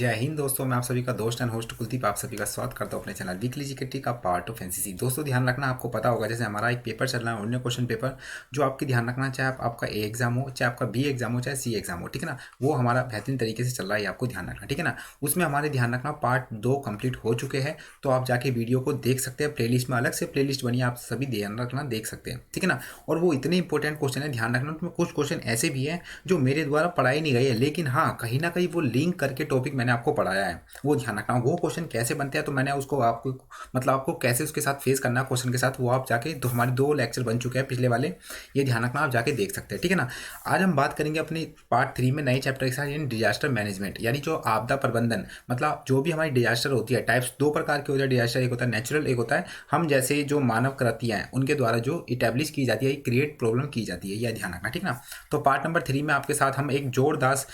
जय हिंद दोस्तों, मैं आप सभी का दोस्त एंड होस्ट कुलदीप आप सभी का स्वागत करता हूं अपने चैनल वीकली जीके का पार्ट ऑफ एनसीसी। दोस्तों ध्यान रखना, आपको पता होगा जैसे हमारा एक पेपर चल रहा है ऑनलाइन क्वेश्चन पेपर, जो आपकी ध्यान रखना, चाहे आपका ए एग्जाम हो, चाहे आपका बी एग्जाम हो, चाहे सी एग्जाम हो, ठीक है ना, वो हमारा बेहतरीन तरीके से चल रहा है, आपको ध्यान रखना, ठीक है ना। उसमें हमारे ध्यान रखना पार्ट 2 कंप्लीट हो चुके हैं, तो आप जाके वीडियो को देख सकते हैं। प्लेलिस्ट में अलग से प्लेलिस्ट बनी है, आप सभी ध्यान रखना देख सकते हैं, ठीक है ना। और वो इतने इंपॉर्टेंट क्वेश्चन है, ध्यान रखना उसमें कुछ क्वेश्चन ऐसे भी हैं जो मेरे द्वारा पढ़ाई नहीं गई है, लेकिन हाँ कहीं ना कहीं वो लिंक करके टॉपिक मैंने आपको पढ़ाया है, वो ध्यान रखना। वो क्वेश्चन कैसे बनते हैं तो मैंने उसको आपको मतलब आपको कैसे उसके साथ फेस करना है क्वेश्चन के साथ, वो आप जाके तो हमारे 2 लेक्चर बन चुके हैं पिछले वाले, ये ध्यान रखना, आप जाके देख सकते हैं, ठीक है ना। आज हम बात करेंगे अपनी पार्ट 3 में नए चैप्टर के साथ, यानी डिजास्टर मैनेजमेंट, यानी जो आपदा प्रबंधन, मतलब जो भी हमारी डिजास्टर होती है, टाइप्स 2 प्रकार के होते हैं डिजास्टर, एक होता है नेचुरल, एक होता है हम जैसे जो मानव कृतियाँ हैं उनके द्वारा जो इटेब्लिश की जाती है, क्रिएट प्रॉब्लम की जाती है, यह ध्यान रखना, ठीक है ना। तो पार्ट नंबर 3 में आपके साथ हम एक जोरदार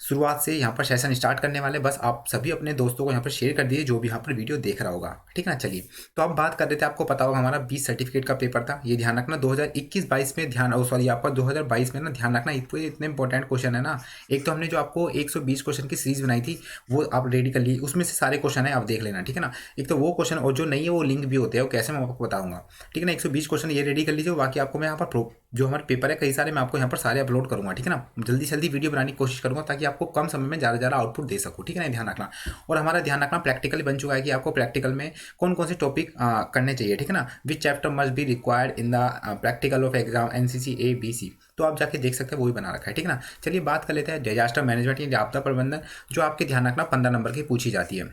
शुरुआत से यहाँ पर सेशन स्टार्ट करने वाले, बस आप सभी अपने दोस्तों को यहाँ पर शेयर कर दीजिए जो भी यहाँ पर वीडियो देख रहा होगा, ठीक है ना। चलिए, तो अब बात कर रहे थे, आपको पता होगा हमारा 20 सर्टिफिकेट का पेपर था, ये ध्यान रखना 2021-22 में सॉरी आपका 2022 में ना ध्यान रखना, इतने इंपॉर्टेंट क्वेश्चन है ना। एक तो हमने जो आपको 120 क्वेश्चन की सीरीज बनाई थी वो आप रेडी कर ली, उसमें से सारे क्वेश्चन है आप देख लेना, ठीक है ना। एक तो वो क्वेश्चन, और जो नहीं है वो लिंक भी होते हैं, वो कैसे मैं आपको बताऊंगा, ठीक है ना। 120 क्वेश्चन ये रेडी कर लीजिए, बाकी आपको मैं यहाँ पर जो हमारे पेपर है कई सारे, मैं आपको यहाँ पर सारे अपलोड करूँगा, ठीक है ना। जल्दी से जल्दी वीडियो बनाने की कोशिश करूँगा ताकि आपको कम समय में ज़्यादा आउटपुट दे सकूँ, ठीक है ना, ध्यान रखना। और हमारा ध्यान रखना प्रैक्टिकल बन चुका है कि आपको प्रैक्टिकल में कौन कौन से टॉपिक करने चाहिए, ठीक है ना। विच chapter must be required in the practical of exam NCC ABC, तो आप जाके देख सकते हैं, वो भी बना रखा है, ठीक है ना। चलिए बात कर लेते हैं डिजास्टर मैनेजमेंट या आपदा प्रबंधन, जो आपके ध्यान रखना 15 नंबर की पूछी जाती है,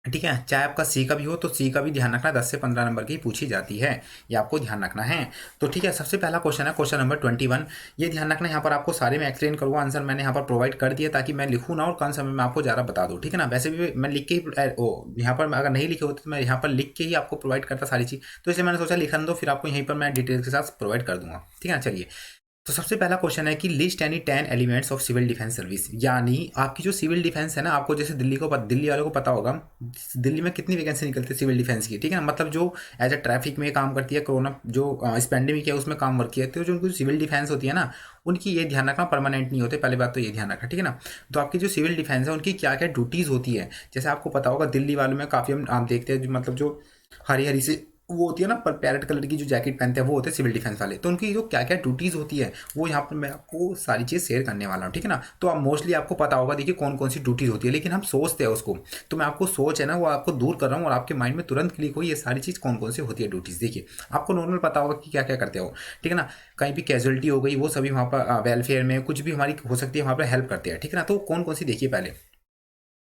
ठीक है। चाहे आपका सी का भी हो तो सी का भी ध्यान रखना 10 से 15 नंबर की पूछी जाती है, ये आपको ध्यान रखना है। तो ठीक है, सबसे पहला क्वेश्चन है क्वेश्चन नंबर 21, ये ध्यान रखना, यहाँ पर आपको सारे में एक्सप्लेन करूँगा, आंसर मैंने यहाँ पर प्रोवाइड कर दिया ताकि मैं लिखूँ ना और कम समय में आपको ज़्यादा बता दूँ, ठीक है ना। वैसे भी मैं लिख के ही यहाँ पर अगर नहीं लिखे होते तो मैं यहाँ पर लिख के ही आपको प्रोवाइड करता सारी चीज़, तो इसे मैंने सोचा लिखन दो, फिर आपको यहीं पर मैं डिटेल्स के साथ प्रोवाइड कर दूंगा, ठीक है ना। चलिए, तो सबसे पहला क्वेश्चन है कि list any 10 elements of civil defence service, यानी आपकी जो सिविल डिफेंस है ना, आपको जैसे दिल्ली वालों को पता होगा दिल्ली में कितनी वैकेंसी निकलती है सिविल डिफेंस की, ठीक है ना। मतलब जो एज अ ट्रैफिक में काम करती है, कोरोना जो इस पेंडेमिक है उसमें काम वर्क किया है, तो जो उनकी सिविल डिफेंस होती है ना, उनकी ये ध्यान रखना परमानेंट नहीं होते, पहली बात तो ये ध्यान रखना, ठीक है ना। तो आपकी जो सिविल डिफेंस है उनकी क्या क्या ड्यूटीज़ होती है, जैसे आपको पता होगा दिल्ली वालों में काफ़ी हम आप देखते हैं मतलब जो हरी हरी से वो होती है ना, पर पैरेट कलर की जो जैकेट पहनते हैं वो होते हैं सिविल डिफेंस वाले, तो उनकी जो क्या क्या ड्यूटीज़ होती है वो यहाँ पर मैं आपको सारी चीज़ शेयर करने वाला हूँ, ठीक है ना। तो आप मोस्टली आपको पता होगा, देखिए कौन कौन सी ड्यूटीज़ होती है, लेकिन हम सोचते हैं उसको, तो मैं आपको सोच है ना वो आपको दूर कर रहा हूँ और आपके माइंड में तुरंत क्लिक हो ये सारी चीज़ कौन कौन सी होती है ड्यूटीज़। देखिए, आपको नॉर्मल पता होगा कि क्या क्या करते हो, ठीक है ना। कहीं भी कैजुअलिटी हो गई वो सभी वहाँ पर वेलफेयर में कुछ भी हमारी हो सकती है वहाँ पर हेल्प करते हैं, ठीक है ना। तो कौन कौन सी देखिए पहले,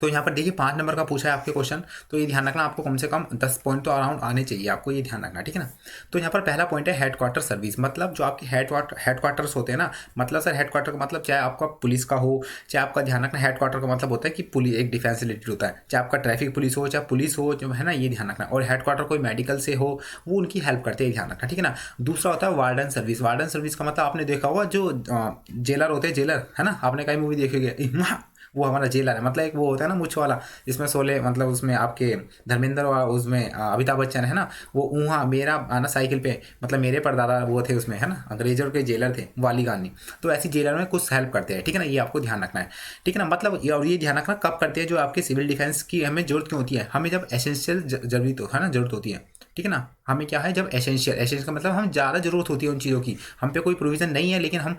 तो यहाँ पर देखिए 5 नंबर का पूछा है आपके क्वेश्चन, तो ये ध्यान रखना आपको कम से कम 10 पॉइंट तो अराउंड आने चाहिए, आपको ये ध्यान रखना, ठीक है ना। तो यहाँ पर पहला पॉइंट है हेडक्वार्टर सर्विस, मतलब जो आपके हेडक्वार्टर्स होते हैं ना, मतलब सर हेडक्वार्टर का मतलब चाहे आपका पुलिस का हो, चाहे आपका ध्यान रखना हेडक्वार्टर का मतलब होता है कि पुलिस एक डिफेंस रिलेटेड होता है, चाहे आपका ट्रैफिक पुलिस हो, चाहे पुलिस हो, जो है ना, ये ध्यान रखना। और हेडक्वार्टर कोई मेडिकल से हो वो उनकी हेल्प करते हैं, ध्यान रखना, ठीक है ना। दूसरा होता है वार्डन सर्विस, वार्डन सर्विस का मतलब आपने देखा होगा जो जेलर होते हैं, जेलर है ना, आपने कई मूवी देखी होगी, वो हमारा जेलर है, मतलब एक वो होता है ना मुछ वाला, जिसमें सोले मतलब उसमें आपके धर्मेंद्र और उसमें अमिताभ बच्चन है ना, वो वहाँ मेरा आना साइकिल पे, मतलब मेरे परदादा वो थे उसमें, है ना, अंग्रेजों के जेलर थे वाली गानी, तो ऐसी जेलर में कुछ हेल्प करते हैं, ठीक है ना, ये आपको ध्यान रखना है, ठीक है ना। मतलब और ये ध्यान रखना कब करते हैं, जो आपके सिविल डिफेंस की हमें जरूरत क्यों होती है, हमें जब एसेंशियल जरूरी तो है ना जरूरत होती है, ठीक है ना। हमें क्या है जब एसेंशियल का मतलब हम ज़्यादा जरूरत होती है उन चीज़ों की, हम पे कोई प्रोविजन नहीं है लेकिन हम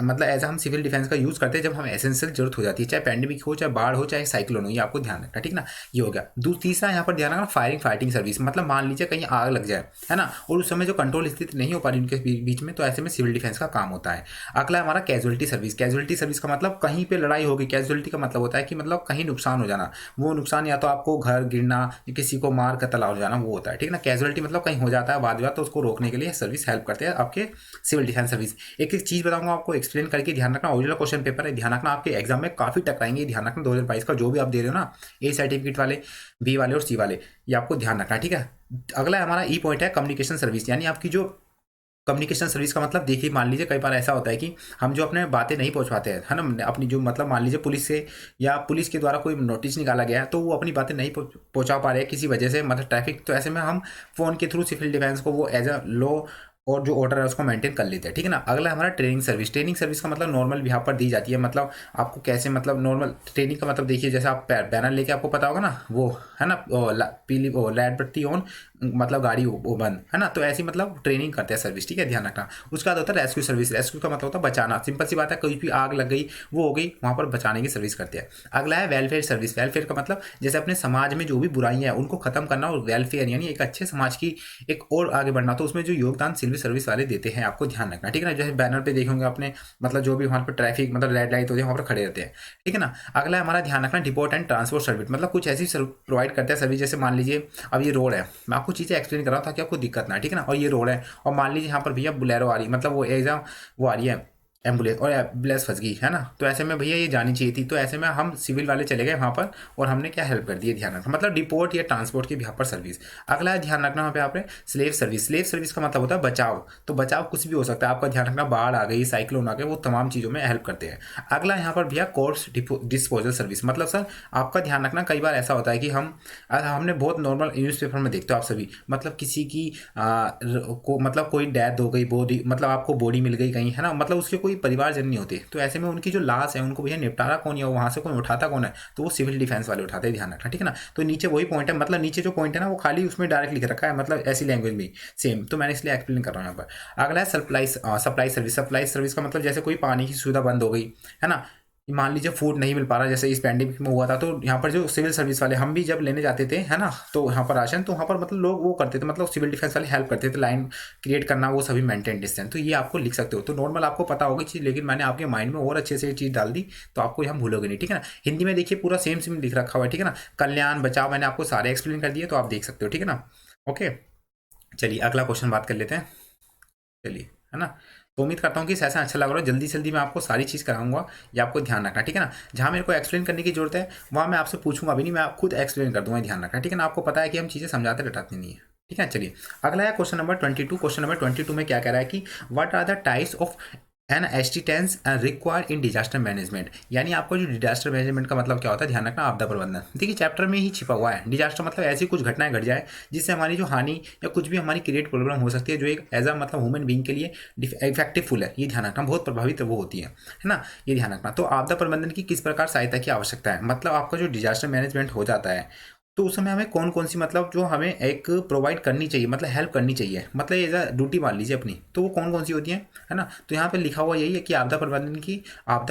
मतलब एज हम सिविल डिफेंस का यूज़ करते हैं जब हम एसेंशियल जरूरत हो जाती है, चाहे पैंडेमिक हो, चाहे बाढ़ हो, चाहे साइक्लोन हो, ये आपको ध्यान रखना, ठीक ना। ये हो गया। तीसरा यहाँ पर ध्यान रखना फाइटिंग सर्विस, मतलब मान लीजिए कहीं आग लग जाए, है ना, और उस समय जो कंट्रोल स्थिति नहीं हो पा रही उनके बीच में, तो ऐसे में सिविल डिफेंस का काम होता है। अगला हमारा कैजुअलिटी सर्विस, कैजुअलिटी सर्विस का मतलब कहीं पे लड़ाई होगी, कैजुअलिटी का मतलब होता है कि मतलब कहीं नुकसान हो जाना, वो नुकसान या तो आपको घर गिरना या किसी को मार कतल हो जाना, वो होता है, ठीक है ना। कैजुअलिटी मतलब कहीं हो जाता है वाद विवाद, तो उसको रोकने के लिए सर्विस हेल्प करते हैं आपके सिविल डिफेंस सर्विस। एक एक चीज़ बताऊंगा आपको एक्सप्लेन करके, ध्यान रखना ओरिजिनल क्वेश्चन पेपर है, ध्यान रखना आपके एग्जाम में काफ़ी टकराएंगे, ध्यान रखना 2022 का जो भी आप दे रहे हो ना, ए सर्टिफिकेट वाले, बी वाले और सी वाले, ये आपको ध्यान रखना, ठीक है। अगला हमारा ई पॉइंट है कम्युनिकेशन सर्विस, यानी आपकी जो कम्युनिकेशन सर्विस का मतलब देखिए, मान लीजिए कई बार ऐसा होता है कि हम जो अपने बातें नहीं पहुंच पाते हैं, है ना, अपनी जो मतलब मान लीजिए पुलिस से या पुलिस के द्वारा कोई नोटिस निकाला गया है तो वो अपनी बातें नहीं पहुंचा पा रहे हैं किसी वजह से, मतलब ट्रैफिक, तो ऐसे में हम फ़ोन के थ्रू सिविल डिफेंस को वो एज अ लॉ और जो ऑर्डर है उसको मेंटेन कर लेते हैं, ठीक है ना। अगला हमारा ट्रेनिंग सर्विस। ट्रेनिंग सर्विस का मतलब नॉर्मल यहाँ पर दी जाती है, मतलब आपको कैसे, मतलब नॉर्मल ट्रेनिंग का मतलब देखिए, जैसे आप बैनर लेके, आपको पता होगा ना वो, है ना, पीली लाइट बत्ती ऑन, मतलब गाड़ी वो बंद, है ना। तो ऐसी मतलब ट्रेनिंग करते हैं सर्विस, ठीक है, ध्यान रखना। उसका बाद होता है रेस्क्यू सर्विस। रेस्क्यू का मतलब होता है बचाना, सिंपल सी बात है, कोई भी आग लग गई, वो हो गई, वहाँ पर बचाने की सर्विस करते हैं। अगला है वेलफेयर सर्विस। वेलफेयर का मतलब जैसे अपने समाज में जो भी बुराइयां हैं उनको खत्म करना, और वेलफेयर यानी एक अच्छे समाज की एक और आगे बढ़ना, तो उसमें जो योगदान सिविल सर्विस वाले देते हैं, आपको ध्यान रखना, ठीक है ना। जैसे बैनर पे देखेंगे आपने, मतलब जो भी वहाँ पर ट्रैफिक मतलब रेड लाइट होती है वहाँ पर खड़े रहते हैं, ठीक है ना। अगला है हमारा ध्यान रखना डिपोट एंड ट्रांसपोर्ट सर्विस, मतलब कुछ ऐसी प्रोवाइड करते हैं सर्विस, जैसे मान लीजिए अब ये रोड है, मैं आपको चीज़ें एक्सप्लेन कर रहा हूँ ताकि आपको दिक्कत ना है, ठीक है ना। और ये रोड है, और मान लीजिए यहाँ पर भैया बुलेरो आ रही, मतलब वो एग्जाम वो आ रही है एम्बुलेंस, और एम्बुलेंस फंस गई, है ना। तो ऐसे में भैया ये जानी चाहिए थी, तो ऐसे में हम सिविल वाले चले गए वहाँ पर, और हमने क्या हेल्प कर दी है, ध्यान रखना, मतलब डिपोर्ट या ट्रांसपोर्ट की यहाँ पर सर्विस। अगला है ध्यान रखना वहाँ पे आपने स्लेव सर्विस। स्लेव सर्विस का मतलब होता है बचाव, तो बचाव कुछ भी हो सकता है, आपका ध्यान रखना, बाढ़ आ गई, साइक्लोन आ गए, वो तमाम चीज़ों में हेल्प करते हैं। अगला यहाँ पर भैया कोर्स डिस्पोजल सर्विस, मतलब सर आपका ध्यान रखना, कई बार ऐसा होता है कि हमने बहुत नॉर्मल न्यूज़पेपर में देखते हो आप सभी, मतलब किसी की मतलब कोई डेथ हो गई, बॉडी मतलब आपको बॉडी मिल गई कहीं, है ना, मतलब उसके कोई परिवारजन नहीं होते, तो ऐसे में उनकी जो लाश है उनको भैया निपटारा कौन है, वहाँ से कौन उठाता कौन है, तो वो सिविल डिफेंस वाले उठाते हैं, ध्यान रखना, ठीक है ना। तो नीचे वही पॉइंट है, मतलब नीचे जो पॉइंट है ना वो खाली उसमें डायरेक्ट लिख रखा है, मतलब ऐसी लैंग्वेज में सेम, तो मैंने इसलिए एक्सप्लेन कर रहा हूँ यहाँ पर। अगला है सप्लाई सर्विस। सप्लाई सर्विस का मतलब जैसे कोई पानी की सुविधा बंद हो गई, है ना, मान लीजिए फूड नहीं मिल पा रहा, जैसे इस पैंडेमिक में हुआ था, तो यहाँ पर जो सिविल सर्विस वाले, हम भी जब लेने जाते थे, है ना, तो यहाँ पर राशन, तो वहाँ पर मतलब लोग वो करते थे, मतलब सिविल डिफेंस वाले हेल्प करते थे, लाइन क्रिएट करना, वो सभी मेंटेन डिस्टेंस, तो ये आपको लिख सकते हो। तो नॉर्मल आपको पता होगी चीज़, लेकिन मैंने आपके माइंड में और अच्छे से ये चीज़ डाल दी, तो आपको यहाँ भूलोगे नहीं, ठीक है ना। हिंदी में देखिए पूरा सेम सेम लिख रखा हुआ है, ठीक है ना। कल्याण बचाव मैंने आपको सारे एक्सप्लेन कर दिए, तो आप देख सकते हो, ठीक है ना। ओके, चलिए अगला क्वेश्चन बात कर लेते हैं, चलिए, है ना। तो उम्मीद करता हूँ कि सेशन अच्छा लग रहा है, जल्दी से जल्दी मैं आपको सारी चीज़ कराऊंगा, ये आपको ध्यान रखना, ठीक है ना। जहाँ मेरे को एक्सप्लेन करने की जरूरत है वहाँ मैं आपसे पूछूंगा भी नहीं, मैं खुद एक्सप्लेन कर दूंगा, ध्यान रखना, ठीक है ना। आपको पता है कि हम चीज़ें समझाते रटाते नहीं है, ठीक है। चलिए अगला है क्वेश्चन नंबर 22। क्वेश्चन नंबर 22 में क्या कह रहा है कि what are the types of an assistance required in disaster management, यानी आपको जो डिजास्टर मैनेजमेंट का मतलब क्या होता है, ध्यान रखना, आपदा प्रबंधन, देखिए चैप्टर में ही छिपा हुआ है। डिजास्टर मतलब ऐसी कुछ घटनाएं घट जाए जिससे हमारी जो हानि या कुछ भी हमारी क्रिएट प्रॉब्लम हो सकती है, जो एक एज अ मतलब ह्यूमन बीइंग के लिए इफेक्टिवफुल है, ये ध्यान रखना, बहुत प्रभावित वो होती है ना, ये ध्यान रखना। तो आपदा प्रबंधन की किस प्रकार सहायता की आवश्यकता है, मतलब आपका जो डिजास्टर मैनेजमेंट हो जाता है, तो उस समय हमें कौन कौन सी मतलब जो हमें एक प्रोवाइड करनी चाहिए, मतलब हेल्प करनी चाहिए, मतलब एज अ ड्यूटी मान लीजिए अपनी, तो वो कौन कौन सी होती है ना। तो यहाँ पे लिखा हुआ यही है कि आपदा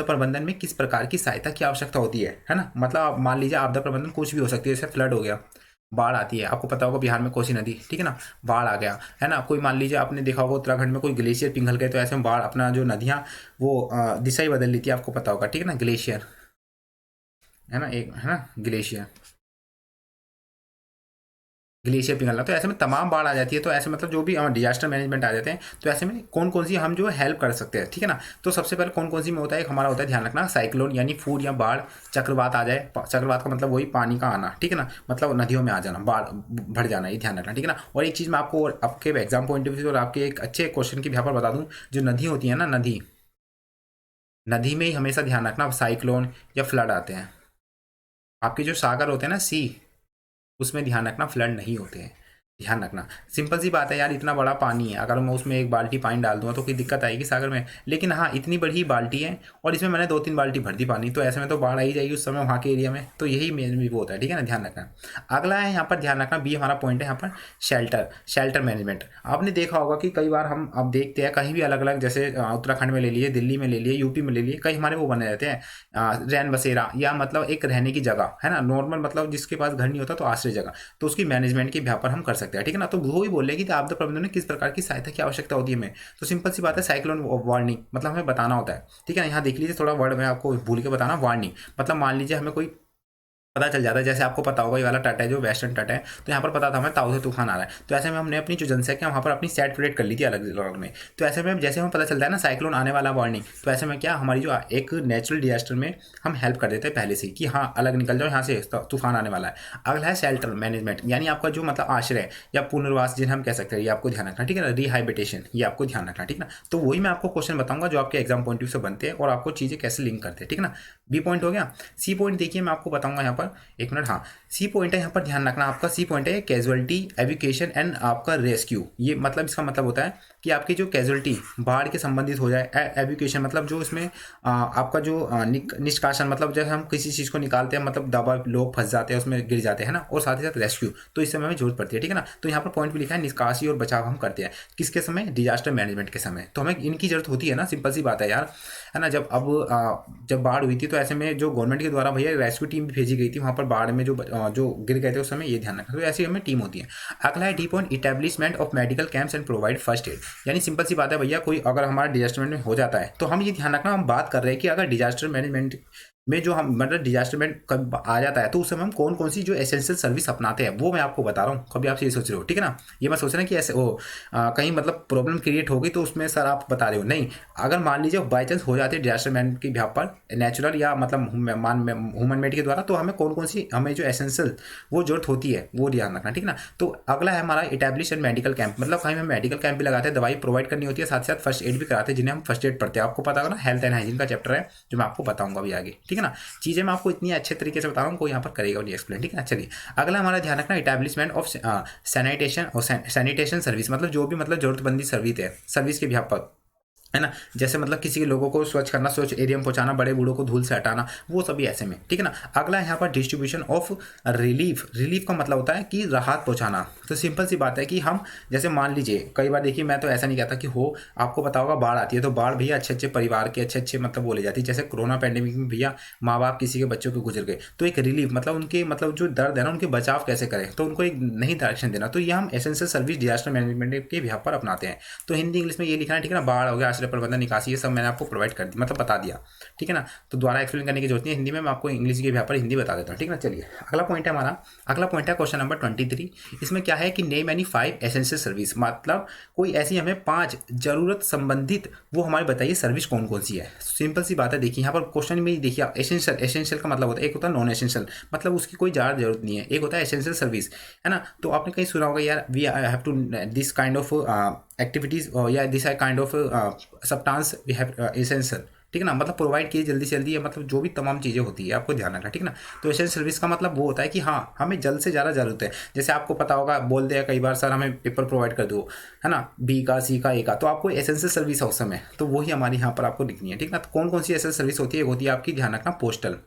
प्रबंधन में किस प्रकार की सहायता की आवश्यकता होती है ना। मतलब आप मान लीजिए आपदा प्रबंधन कुछ भी हो सकती है, जैसे फ्लड हो गया, बाढ़ आती है, आपको पता होगा बिहार में कोसी नदी, ठीक है ना, बाढ़ आ गया, है ना। कोई मान लीजिए आपने देखा होगा उत्तराखंड में कोई ग्लेशियर पिघल गए, तो ऐसे में बाढ़ अपना जो नदियाँ वो दिशा ही बदल ली थी, आपको पता होगा, ठीक है ना, ग्लेशियर, है ना, एक है ना ग्लेशियर, ग्लेशियर पिघलना, तो ऐसे में तमाम बाढ़ आ जाती है, तो ऐसे मतलब जो भी डिजास्टर मैनेजमेंट आ जाते हैं, तो ऐसे में कौन कौन सी हम जो हेल्प कर सकते हैं, ठीक है ना। तो सबसे पहले कौन कौन सी में होता है, एक हमारा होता है ध्यान रखना साइक्लोन, यानी फूड या बाढ़, चक्रवात आ जाए, चक्रवात का मतलब वही पानी का आना, ठीक है ना, मतलब नदियों में आ जाना, बाढ़ भर जाना, ये ध्यान रखना, ठीक है ना। और एक चीज़ मैं आपको आपके एग्जाम पॉइंट ऑफ व्यू और आपके एक अच्छे क्वेश्चन की यहाँ पर बता दूँ, जो नदी होती है ना, नदी, नदी में ही हमेशा ध्यान रखना साइक्लोन या फ्लड आते हैं। आपके जो सागर होते हैं ना, सी, उसमें ध्यान रखना फ्लड नहीं होते हैं, ध्यान रखना। सिंपल सी बात है यार, इतना बड़ा पानी है, अगर मैं उसमें एक बाल्टी पानी डाल दूंगा तो कोई दिक्कत आएगी सागर में, लेकिन हाँ इतनी बड़ी बाल्टी है और इसमें मैंने 2-3 बाल्टी भर दी पानी, तो ऐसे में तो बाढ़ आई जाएगी उस समय वहाँ के एरिया में, तो यही मेन भी वो होता है, ठीक है ना, ध्यान रखना। अगला है यहाँ पर ध्यान रखना, बी हमारा पॉइंट है यहाँ पर शेल्टर मैनेजमेंट। आपने देखा होगा कि कई बार हम अब देखते हैं कहीं भी अलग अलग, जैसे उत्तराखंड में ले लिए, दिल्ली में ले लिए, यूपी में ले लिए, कहीं हमारे वो बने रहते हैं रैन बसेरा, या मतलब एक रहने की जगह, है ना, नॉर्मल मतलब जिसके पास घर नहीं होता तो आश्रय जगह, तो उसकी मैनेजमेंट के यहाँ पर हम कर सकते हैं, ठीक है ना। तो वो ही बोले कि आपदा प्रबंधन में किस प्रकार की सहायता की आवश्यकता होती है हमें, तो सिंपल सी बात है साइक्लोन वार्निंग, मतलब हमें बताना होता है, ठीक है ना। यहाँ देख लीजिए थोड़ा वर्ड में आपको भूल के बताना, वार्निंग मतलब मान लीजिए हमें कोई पता चल जाता है, जैसे आपको पता होगा ये वाला तट है जो वेस्टर्न तट है, तो यहाँ पर पता था हमें ताऊ से तूफान आ रहा है, तो ऐसे में हमने अपनी जो जनसंख्या वहाँ पर अपनी सेट प्लेट कर ली थी अलग अलग में, तो ऐसे में जैसे हमें पता चलता है ना साइक्लोन आने वाला वार्निंग, तो ऐसे में क्या हमारी जो एक नेचुरल डिजास्टर में हम हेल्प कर देते हैं पहले से कि हाँ अलग निकल जाओ यहाँ से, तूफान आने वाला है। अगला है शेल्टर मैनेजमेंट, यानी आपका जो मतलब आश्रय या पुनर्वास जिन्हें हम कह सकते हैं, ये आपको ध्यान रखना, ठीक है ना, रिहाइबिटेशन, ये आपको ध्यान रखना, ठीक है ना। तो वही मैं आपको क्वेश्चन बताऊंगा जो आपके एग्जाम पॉइंट ऑफ व्यू से बनते हैं और आपको चीज़ें कैसे लिंक करते हैं, ठीक है ना। बी पॉइंट हो गया। सी पॉइंट देखिए मैं आपको बताऊंगा यहाँ पर, एक मिनट, हाँ सी पॉइंट है यहाँ पर ध्यान रखना, आपका सी पॉइंट है कैजुअलिटी एविकेशन एंड आपका रेस्क्यू, ये मतलब इसका मतलब होता है कि आपकी जो कैजुअलिटी बाढ़ के संबंधित हो जाए, एवैक्यूएशन मतलब जो इसमें आपका जो निष्कासन मतलब जब हम किसी चीज़ को निकालते हैं मतलब दबा लोग फंस जाते हैं उसमें गिर जाते हैं ना, और साथ ही साथ रेस्क्यू, तो इस समय हमें जरूरत पड़ती है, ठीक है ना। तो यहाँ पर पॉइंट भी लिखा है निष्कासी और बचाव हम करते हैं किसके समय, डिजास्टर मैनेजमेंट के समय, तो हमें इनकी जरूरत होती है ना, सिंपल सी बात है यार, है ना। जब बाढ़ हुई थी तो ऐसे में जो गवर्नमेंट के द्वारा भैया रेस्क्यू टीम भी भेजी गई थी वहाँ पर बाढ़ में जो गिर गए थे उस समय, ये ध्यान रखना, तो ऐसी हमें टीम होती है। अगला है deep on establishment of medical camps and provide first aid, यानी सिंपल सी बात है भैया, कोई अगर हमारा डिजास्टर मैनेजमेंट हो जाता है तो हम ये ध्यान रखना, हम बात कर रहे हैं कि अगर डिजास्टर मैनेजमेंट में जो हम मतलब डिजास्टर मैनेजमेंट कब आ जाता है तो उस समय हम कौन कौन सी जो एसेंशियल सर्विस अपनाते हैं वो मैं आपको बता रहा हूँ। कभी आप ये सोच रहे हो, ठीक है ना, ये मत सोच रहे कि ऐसे कहीं मतलब प्रॉब्लम क्रिएट होगी तो उसमें सर आप बता रहे हो, नहीं। अगर मान लीजिए बाई चांस हो जाती है डिजास्टर मैनेजमेंट की बिहाफ पर नेचुरल या मतलब ह्यूमन मेड के द्वारा, तो हमें कौन कौन सी हमें जो एसेंशियल वो जरूरत होती है वो ध्यान रखना, ठीक है ना। तो अगला है हमारा इटेब्लिश एंड मेडिकल कैंप, मतलब कहीं हम मेडिकल कैंप भी लगाते हैं, दवाई प्रोवाइड करनी होती है, साथ साथ फर्स्ट एड भी कराते हैं जिन्हें हम फर्स्ट एड पढ़ते हैं। आपको पता होगा ना, हेल्थ एंड हाइजीन का चैप्टर है जो मैं आपको बताऊंगा अभी आगे, ठीक है ना। चीज़ें मैं आपको इतनी अच्छे तरीके से बता रहा हूँ, कोई यहाँ पर करेगा नहीं एक्सप्लेन, ठीक है ना। चलिए अगला हमारा ध्यान रखना इटेब्लिशमेंट ऑफ सैनिटेशन और सैनिटेशन सर्विस, मतलब जो भी मतलब जरूरतमंदी सर्विस है, सर्विस के बिहाफ पर, है ना। जैसे मतलब किसी के लोगों को स्वच्छ करना, स्वच्छ एरिया में पहुंचाना, बड़े बूढ़ों को धूल से हटाना, वो सभी ऐसे में, ठीक है ना। अगला यहाँ पर डिस्ट्रीब्यूशन ऑफ रिलीफ, रिलीफ का मतलब होता है कि राहत पहुंचाना। तो सिंपल सी बात है कि हम जैसे मान लीजिए कई बार देखिए, मैं तो ऐसा नहीं कहता कि हो, आपको पता होगा बाढ़ आती है तो बाढ़ भैया अच्छे अच्छे परिवार के अच्छे अच्छे मतलब बोले जाती है। जैसे कोरोना पैंडेमिक में भैया माँ बाप किसी के बच्चों के गुजर गए, तो एक रिलीफ मतलब उनके मतलब जो दर्द है ना, उनके बचाव कैसे करें, तो उनको एक नई डायरेक्शन देना, तो ये हम एसेंशियल सर्विस डिजास्टर मैनेजमेंट के बिहाफ पर अपनाते हैं। तो हिंदी इंग्लिश में ये लिखना है, ठीक है ना। बाढ़ हो गया, आश्रय प्रबंधन, निकासी, सब मैंने आपको प्रोवाइड कर दी, मतलब बता दिया, ठीक है ना। तो दोबारा एक्सप्लेन करने की जरूरत नहीं है, हिंदी में मैं आपको इंग्लिश के यहाँ पर हिंदी बता देता हूँ, ठीक है ना। चलिए अगला पॉइंट है हमारा, अगला पॉइंट है क्वेश्चन नंबर 23। इसमें क्या है कि नेम एनी 5 एसेंशियल सर्विस, मतलब कोई ऐसी हमें 5 जरूरत संबंधित वो हमारी बताइए सर्विस कौन कौन सी है। सिंपल सी बात है, देखिए यहाँ पर क्वेश्चन में देखिए एसेंशियल, एसेंशियल का मतलब होता है, एक होता है नॉन एसेंशियल, मतलब उसकी कोई ज़्यादा जरूरत नहीं है, एक होता है एसेंशियल सर्विस, है ना। तो आपने कहीं सुना होगा यार, we have to this kind of activities या this kind of substance we have essential, ठीक है ना, मतलब प्रोवाइड किए जल्दी से जल्दी, मतलब जो भी तमाम चीज़ें होती है आपको ध्यान रखना, ठीक है ना। तो एसेंशियल सर्विस का मतलब वो होता है कि हाँ हमें जल्द से ज़्यादा जरूरत है। जैसे आपको पता होगा, बोल दिया कई बार सर हमें पेपर प्रोवाइड कर दो, है ना, बी का, सी का, ए का, तो आपको एसेंशियल सर्विस है उस समय, तो वही हमारी यहाँ पर आपको लिखनी है, ठीक है ना। तो कौन कौन सी एसेंशियल सर्विस होती है, होती है आपकी ध्यान रखना पोस्टल,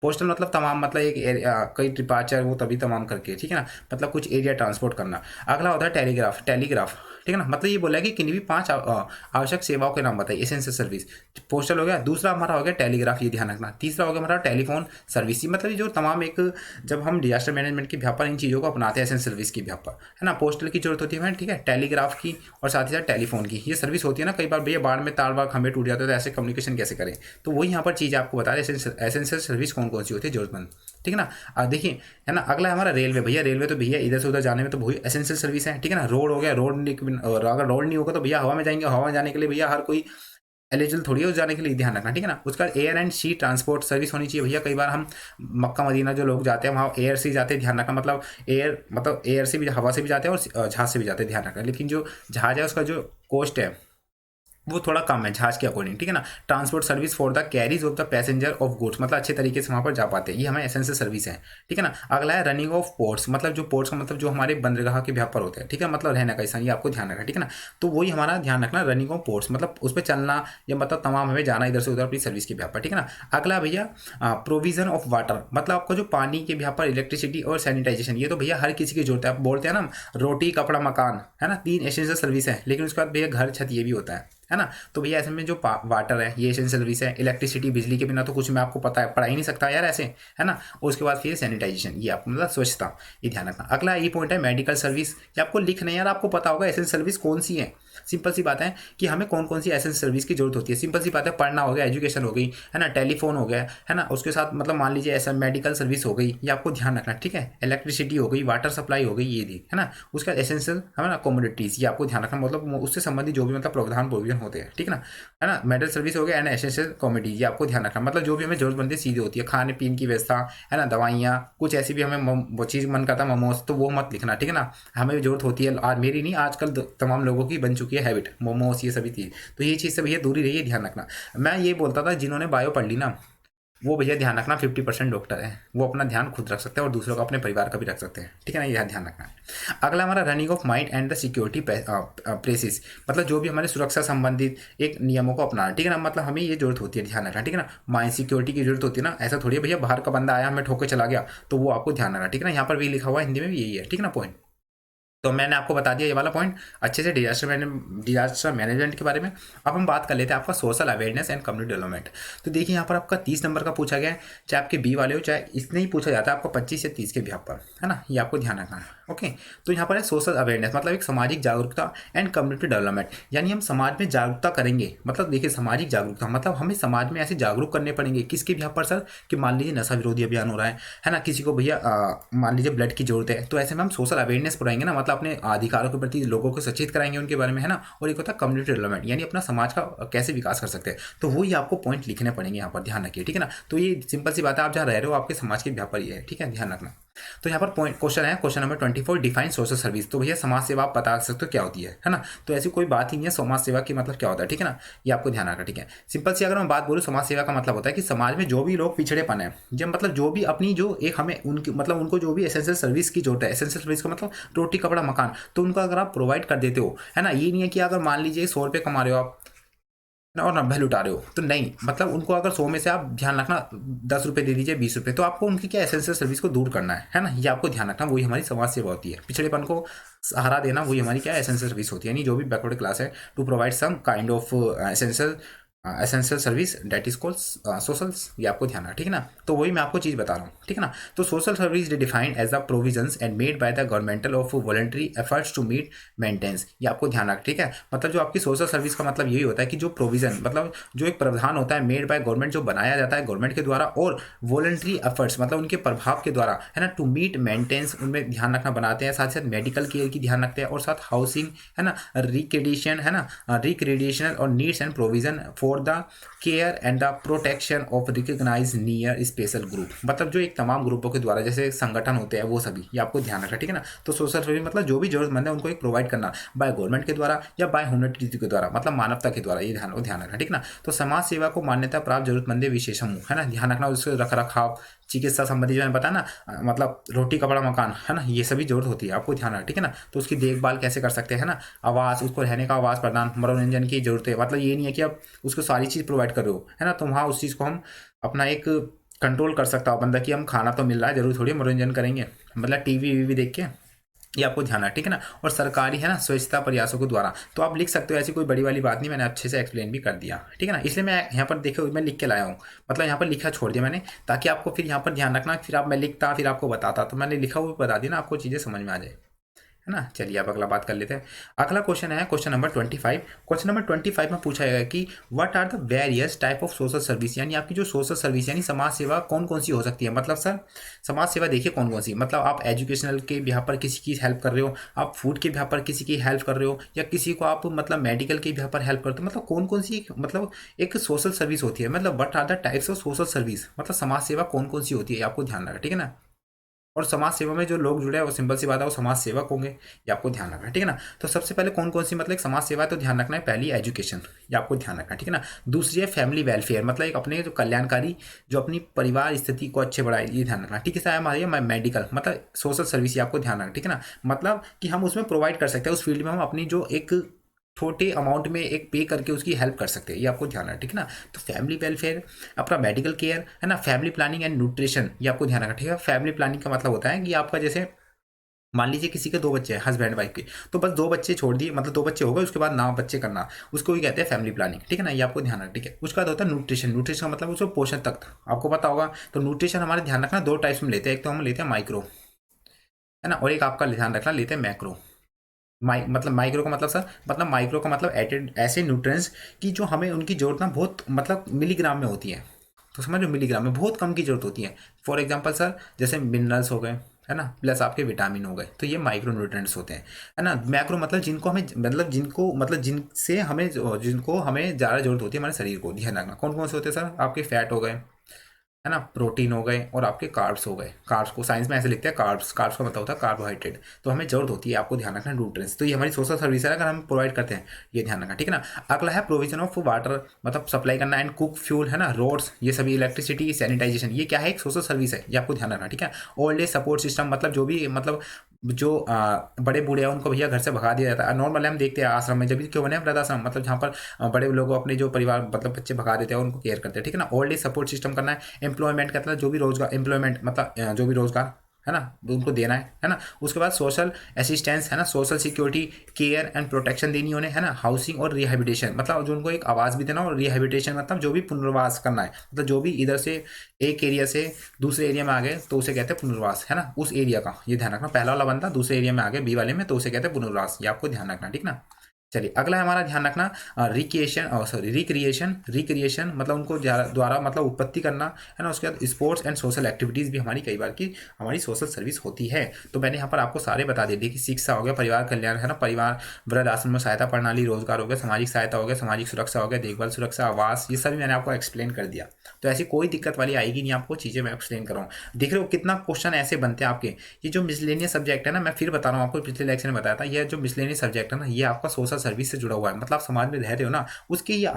पोस्टल मतलब तमाम मतलब कई डिपार्चर वो तभी तमाम करके, ठीक है ना, मतलब कुछ एरिया ट्रांसपोर्ट करना। अगला होता है टेलीग्राफ, टेलीग्राफ, ठीक है ना, मतलब ये बोला है कि किन्हीं भी 5 आवश्यक सेवाओं के नाम बताइए, एसेंशियल सर्विस। पोस्टल हो गया, दूसरा हमारा हो गया टेलीग्राफ, ये ध्यान रखना। तीसरा हो गया हमारा टेलीफोन सर्विस, मतलब ये जो तमाम एक जब हम डिजास्टर मैनेजमेंट की व्यापार इन चीज़ों को अपनाते हैं एसेंशियल सर्विस की व्यापार, है ना, पोस्टल की जरूरत होती है, ठीक है, टेलीग्राफ की और साथ ही साथ टेलीफोन की ये सर्विस होती है ना। कई बार भैया बाढ़ में तार बार खंभे टूट जाते हैं तो ऐसे कम्युनिकेशन कैसे करें, तो वही यहाँ पर चीज़ आपको बता रहे हैं एसेंशियल सर्विस कौन कौन सी होती है जरूरतमंद, ठीक है ना। देखिए, है ना, अगला हमारा रेलवे, भैया रेलवे तो भैया इधर से उधर जाने में तो वही एसेंशियल सर्विस है, ठीक है ना। रोड हो गया, रोड, और अगर रोड नहीं होगा तो भैया हवा में जाएंगे, हवा में जाने के लिए भैया हर कोई एलिजिबल थोड़ी है उस जाने के लिए, ध्यान रखना, ठीक है ना। उसका air and sea transport service होनी चाहिए भैया। कई बार हम मक्का मदीना जो लोग जाते हैं वहाँ एयर से जाते हैं, ध्यान रखना, मतलब एयर से भी, हवा से भी जाते हैं और जहाज से भी जाते हैं, ध्यान रखना। लेकिन जो जहाज है उसका जो कॉस्ट है वो थोड़ा कम है जहाज के अकॉर्डिंग, ठीक है ना। Transport service for the carries of the passenger of goods, मतलब अच्छे तरीके से वहाँ पर जा पाते हैं, ये हमें एसेंशियल सर्विस है, ठीक है ना। अगला है रनिंग ऑफ पोर्ट्स, मतलब जो पोर्ट्स का मतलब जो हमारे बंदरगाह के व्यापार होते हैं, ठीक है, मतलब रहने का स्थान, ये आपको ध्यान रखना, ठीक है ना। तो वही हमारा ध्यान रखना रनिंग ऑफ पोर्ट्स, मतलब उस पर चलना या मतलब तमाम हमें जाना इधर से उधर अपनी सर्विस के व्यापार, ठीक है ना। अगला भैया प्रोविजन ऑफ वाटर, मतलब आपका जो पानी के व्यापार, इलेक्ट्रिसिटी और सैनिटाइजेशन, ये तो भैया हर किसी की जरूरत है। आप बोलते हैं ना रोटी कपड़ा मकान, है ना, 3 एसेंशियल सर्विस है, लेकिन उसके बाद भैया घर छत ये भी होता है ना। तो भैया ऐसे में जो वाटर है ये एसेंशियल सर्विस है, इलेक्ट्रिसिटी बिजली के बिना तो कुछ मैं आपको पता है पढ़ा ही नहीं सकता यार ऐसे, है ना। और उसके बाद फिर सैनिटाइजेशन, ये आपको मतलब स्वच्छता, ये ध्यान रखना। अगला ये पॉइंट है मेडिकल सर्विस, ये आपको लिखना है यार, आपको पता होगा एसेंशियल सर्विस कौन सी है। सिंपल सी बात है कि हमें कौन कौन सी एसेंशियल सर्विस की जरूरत होती है। सिंपल सी बात है, पढ़ना हो गया, एजुकेशन हो गई, है ना, टेलीफोन हो गया, है ना, उसके साथ मतलब मान लीजिए ऐसा मेडिकल सर्विस हो गई, ये आपको ध्यान रखना, ठीक है। इलेक्ट्रिसिटी हो गई, वाटर सप्लाई हो गई, ये दी, है ना। उसका एसेंशियल है ना कमोडिटीज, ये आपको ध्यान रखना, मतलब उससे संबंधित जो भी मतलब प्रावधान प्रोविजन होते हैं, ठीक है ना, है ना। मेडिकल सर्विस हो गया एंड एसेंशियल कमोडिटी, ये आपको ध्यान रखना, मतलब जो भी हमें जरूरत बनती है सीधी होती है, खाने पीने की व्यवस्था, है ना, दवाइयाँ, कुछ ऐसी भी हमें वो चीज़ मन करता है मोमोज, तो वो मत लिखना, ठीक है ना। हमें जरूरत होती है, आज मेरी नहीं, आजकल तमाम लोगों की बन चुकी है हैबिट मोमोज, ये सभी चीज़, तो ये चीज़ से भैया दूरी रहिए, ध्यान रखना। मैं ये बोलता था जिन्होंने बायो पढ़ ली ना, वो भैया ध्यान रखना 50% डॉक्टर है, वो अपना ध्यान खुद रख सकते हैं और दूसरों का अपने परिवार का भी रख सकते हैं, ठीक है ना, यह ध्यान रखना है। अगला हमारा running of mind and the security precious, मतलब जो भी हमारे सुरक्षा संबंधित एक नियमों को अपनाना, ठीक है ना, मतलब हमें ये जरूरत होती है ध्यान रखना, ठीक है ना, माइंड सिक्योरिटी की जरूरत होती है ना, ऐसा थोड़ी है भैया बाहर का बंदा आया हमें ठोके चला गया, तो वो आपको ध्यान रखना, ठीक है ना, यहाँ पर भी लिखा हुआ है हिंदी में भी यही है, ठीक है ना पॉइंट। तो मैंने आपको बता दिया ये वाला पॉइंट अच्छे से डिजास्टर मैनेजमेंट के बारे में। अब हम बात कर लेते हैं आपका social awareness and community development. तो देखिए यहाँ पर आपका 30 नंबर का पूछा गया है, चाहे आपके बी वाले हो चाहे इसने ही पूछा जाता है आपको 25 या 30 के भी पर, है ना, ये आपको ध्यान रखना है। ओके, तो यहाँ पर है सोशल अवेयरनेस, मतलब एक सामाजिक जागरूकता एंड कम्युनिटी डेवलपमेंट, यानी हम समाज में जागरूकता करेंगे, मतलब देखिए सामाजिक जागरूकता मतलब हमें समाज में ऐसे जागरूक करने पड़ेंगे किसके भी पर सर, कि मान लीजिए नशा विरोधी अभियान हो रहा है ना, किसी को भैया मान लीजिए ब्लड की जरूरत है, तो ऐसे में हम सोशल अवेयरनेस पढ़ाएंगे ना, मतलब अपने अधिकारों के प्रति लोगों को सचेत कराएंगे उनके बारे में, है ना। और एक होता है कम्युनिटी डेवलपमेंट, यानी अपना समाज का कैसे विकास कर सकते हैं, तो वही आपको पॉइंट लिखने पड़ेंगे यहाँ पर, ध्यान रखिए, ठीक है ना। तो ये सिंपल सी बात है, आप जहाँ रह रहे हो आपके समाज के व्यापार ये है, ठीक है, ध्यान रखना। तो यहाँ पर पॉइंट क्वेश्चन है, question number 24, define social service. तो भैया समाज सेवा आप बता सकते हो क्या होती है ना। तो ऐसी कोई बात ही नहीं है समाज सेवा की मतलब क्या होता है, ठीक है ना, ये आपको ध्यान रखना, ठीक है। सिंपल सी अगर मैं बात बोलूँ, समाज सेवा का मतलब होता है कि समाज में जो भी लोग पिछड़ेपन है, जब मतलब जो भी अपनी जो एक हमें उनकी मतलब उनको जो भी एसेंशियल सर्विस की जरूरत है, एसेंशियल सर्विस का मतलब रोटी कपड़ा मकान, तो उनका अगर आप प्रोवाइड कर देते हो, है ना, ये नहीं है कि अगर मान लीजिए 100 रुपये कमा रहे हो आप और 90 लुटा रहे हो, तो नहीं, मतलब उनको अगर 100 में से आप ध्यान रखना 10 रुपये दे दीजिए, 20 रुपये, तो आपको उनकी क्या एसेंशियल सर्विस को दूर करना है ना, ये आपको ध्यान रखना, वही हमारी समाज सेवा होती है। पिछड़ेपन को सहारा देना वही हमारी क्या एसेंशियल सर्विस होती है, यानी जो भी बैकवर्ड क्लास है, to provide some kind of essential service that is called socials, ये आपको ध्यान रखना, ठीक है ना। तो वही मैं आपको चीज़ बता रहा हूँ, ठीक है ना। तो social service defined as the provisions and made by the governmental of voluntary efforts to meet maintenance, ये आपको ध्यान रखना, ठीक है। मतलब जो आपकी सोशल सर्विस का मतलब यही होता है कि जो प्रोविजन मतलब जो एक प्रावधान होता है मेड बाय गवर्नमेंट, जो बनाया जाता है गवर्नमेंट के द्वारा, और वॉलंटरी एफर्ट्स मतलब उनके प्रभाव के द्वारा, है ना, टू मीट मेंटेनेंस, उनमें ध्यान रखना बनाते हैं, साथ साथ मेडिकल केयर की ध्यान रखते हैं, और साथ हाउसिंग, है ना, रिक्रेडिशन, है ना, रिक्रेडिशनल और needs and provision for the care and the protection of recognise near special group, मतलब जो एक तमाम ग्रुपों के द्वारा जैसे संगठन होते हैं वो सभी, ये आपको ध्यान रखना, ठीक है ना। तो सोशल सर्विस मतलब जो भी जरूरतमंद है उनको एक प्रोवाइड करना बाय गवर्नमेंट के द्वारा या बाय ह्यूमैनिटी के द्वारा, मतलब मानवता के द्वारा, ये ध्यान रखना, ठीक है ना। तो समाज सेवा को मान्यता प्राप्त जरूरतमंद विशेष समूह, है ना, ध्यान रखना, उसके रख रखाव, चिकित्सा संबंधी जो मैंने बताया ना, मतलब रोटी कपड़ा मकान, है ना, ये सभी जरूरत होती है, आपको ध्यान रखना, ठीक है ना। तो उसकी देखभाल कैसे कर सकते हैं ना, आवास, उसको रहने का आवास प्रदान, मनोरंजन की जरूरत है, मतलब ये नहीं है कि आप उसको सारी चीज़ प्रोवाइड कर रहे हो, है ना, तो वहाँ उस चीज़ को हम अपना एक कंट्रोल कर सकता हो बंदा कि हम खाना तो मिल रहा है, जरूर थोड़ी मनोरंजन करेंगे, मतलब टीवी वीवी देख के, ये आपको ध्यान है, ठीक है ना। और सरकारी, है ना, स्वच्छता प्रयासों के द्वारा, तो आप लिख सकते हो, ऐसी कोई बड़ी वाली बात नहीं, मैंने अच्छे से एक्सप्लेन भी कर दिया, ठीक है ना। इसलिए मैं यहाँ पर देखो मैं लिख के लाया हूँ, मतलब यहाँ पर लिखा छोड़ दिया मैंने, ताकि आपको फिर यहाँ पर ध्यान रखना, फिर आप मैं लिखता फिर आपको बताता, तो मैंने लिखा हुआ बता दिया ना, आपको चीज़ें समझ में आ जाए, है ना। चलिए अब अगला बात कर लेते हैं। अगला क्वेश्चन है क्वेश्चन नंबर 25। क्वेश्चन नंबर 25 में पूछा गया कि what are the various type of social service, यानी आपकी जो सोशल सर्विस यानी समाज सेवा कौन कौन सी हो सकती है। मतलब सर समाज सेवा देखिए कौन कौन सी, मतलब आप एजुकेशनल के बिहार पर किसी की हेल्प कर रहे हो, आप फूड के बिहार पर किसी की हेल्प कर रहे हो, या किसी को आप मतलब मेडिकल के बिहार पर हेल्प करते हो, मतलब कौन कौन सी मतलब एक सोशल सर्विस होती है, मतलब what are the types of social service, मतलब समाज सेवा कौन कौन सी होती है, आपको ध्यान रखना, ठीक है ना। और समाज सेवा में जो लोग जुड़े हैं वो सिंपल सी बात है वो समाज सेवक होंगे, ये आपको ध्यान रखना है, ठीक है ना। तो सबसे पहले कौन कौन सी मतलब एक समाज सेवा है तो ध्यान रखना है, पहली एजुकेशन, ये आपको ध्यान रखना है, ठीक है ना। दूसरी है फैमिली वेलफेयर, मतलब एक अपने जो कल्याणकारी जो अपनी परिवार स्थिति को अच्छे बढ़ाए, ये ध्यान रखना, ठीक है। हमारी मेडिकल मतलब सोशल सर्विस, ये आपको ध्यान रखना, ठीक है ना। मतलब कि हम उसमें प्रोवाइड कर सकते हैं, उस फील्ड में हम अपनी जो एक छोटे अमाउंट में एक पे करके उसकी हेल्प कर सकते हैं, ये आपको ध्यान रखना, ठीक है ना। तो फैमिली वेलफेयर, अपना मेडिकल केयर, है ना, फैमिली प्लानिंग एंड न्यूट्रिशन, ये आपको ध्यान रखना, ठीक है। फैमिली प्लानिंग का मतलब होता है कि आपका जैसे मान लीजिए किसी के 2 बच्चे हैं हस्बैंड वाइफ के, तो बस 2 बच्चे छोड़ दिए, मतलब 2 बच्चे हो गए, उसके बाद ना बच्चे करना, उसको ही कहते हैं फैमिली प्लानिंग, ठीक है ना, ये आपको ध्यान रखना, ठीक है। उसका होता है न्यूट्रिशन, न्यूट्रिशन का मतलब उसको पोषण तक आपको पता होगा। तो न्यूट्रिशन हमारे ध्यान रखना 2 टाइप्स में लेते हैं, एक तो हम लेते हैं माइक्रो, है ना, और एक आपका ध्यान रखना लेते हैं मैक्रो। मतलब माइक्रो का मतलब सर, मतलब माइक्रो का मतलब एटेड ऐसे न्यूट्रिएंट्स की जो हमें उनकी जरूरत ना बहुत मतलब मिलीग्राम में होती है, तो समझ लो मिलीग्राम में बहुत कम की जरूरत होती है। फॉर एग्जांपल सर जैसे मिनरल्स हो गए, है ना, प्लस आपके विटामिन हो गए, तो ये माइक्रो न्यूट्रिएंट्स होते हैं, है ना। मैक्रो मतलब जिनको हमें मतलब जिनको मतलब जिनसे हमें जिनको हमें ज़्यादा जरूरत होती है हमारे शरीर को, ध्यान रखना कौन कौन से होते हैं सर, आपके फैट हो गए, है ना, प्रोटीन हो गए और आपके कार्ब्स हो गए। कार्ब्स को साइंस में ऐसे लिखते हैं कार्ब्स, कार्ब्स का मतलब होता है कार्बोहाइड्रेट। तो हमें जरूरत होती है, आपको ध्यान रखना, न्यूट्रिएंट्स। तो ये हमारी सोशल सर्विस है, अगर हम प्रोवाइड करते हैं, ये ध्यान रखना, ठीक है ना। अगला है प्रोविजन ऑफ वाटर, मतलब सप्लाई करना, एंड कुक फ्यूल, है ना, रोड्स, ये सभी, इलेक्ट्रिसिटी, सैनिटाइजेशन, ये क्या है, एक सोशल सर्विस है, ये आपको ध्यान रखना, ठीक है। ओल्ड एज सपोर्ट सिस्टम, मतलब जो भी, मतलब जो बड़े बूढ़े हैं उनको भैया घर से भगा दिया जाता है। नॉर्मल हम देखते हैं आश्रम में, जब भी क्यों बने वृद्धाश्रम, मतलब जहाँ पर बड़े लोग अपने जो परिवार, मतलब बच्चे भगा देते हैं, उनको केयर करते हैं, ठीक है ना। ओल्ड एज सपोर्ट सिस्टम करना है। एम्प्लॉयमेंट का मतलब जो भी रोजगार, एम्प्लॉयमेंट मतलब जो भी रोजगार, है ना, उनको देना है ना। उसके बाद सोशल असिस्टेंस, है ना, social security, care and protection देनी उन्हें, है ना। हाउसिंग और रिहेबिलिटेशन, मतलब जो उनको एक आवास भी देना, और रिहेबिलिटेशन मतलब जो भी पुनर्वास करना है, मतलब जो भी इधर से एक एरिया से दूसरे एरिया में आ गए तो उसे कहते हैं पुनर्वास, है ना, उस एरिया का, ये ध्यान रखना। पहला वाला बंदा दूसरे एरिया में आ गया बी वाले में, तो उसे कहते हैं पुनर्वास, ये आपको ध्यान रखना, ठीक ना। चलिए अगला है हमारा, ध्यान रखना, रिक्रिएशन, सॉरी रिक्रिएशन, रिक्रिएशन मतलब उनको द्वारा मतलब उत्पत्ति करना, है ना। उसके बाद स्पोर्ट्स एंड सोशल एक्टिविटीज़ भी हमारी कई बार की हमारी सोशल सर्विस होती है। तो मैंने यहाँ पर आपको सारे बता दिए कि शिक्षा हो गया, परिवार कल्याण, है ना, परिवार, वृद्ध आश्रम में सहायता प्रणाली, रोजगार हो गया, सामाजिक सहायता हो गया, सामाजिक सुरक्षा हो गया, देखभाल सुरक्षा, आवास, ये सभी मैंने आपको एक्सप्लेन कर दिया। तो ऐसी कोई दिक्कत वाली आएगी नहीं, आपको चीज़ें मैं एक्सप्लेन कर रहा हूँ। देख रहे हो कितना क्वेश्चन ऐसे बनते हैं आपके। ये जो मिसलेनियस सब्जेक्ट है ना, मैं फिर बता रहा हूँ आपको, पिछले लेक्चर में बताया था, ये जो मिसलेनियस सब्जेक्ट है ना, ये आपका सोशल सर्विस से जुड़ा हुआ है। मतलब समाज में रह रहे हो ना, उसके ये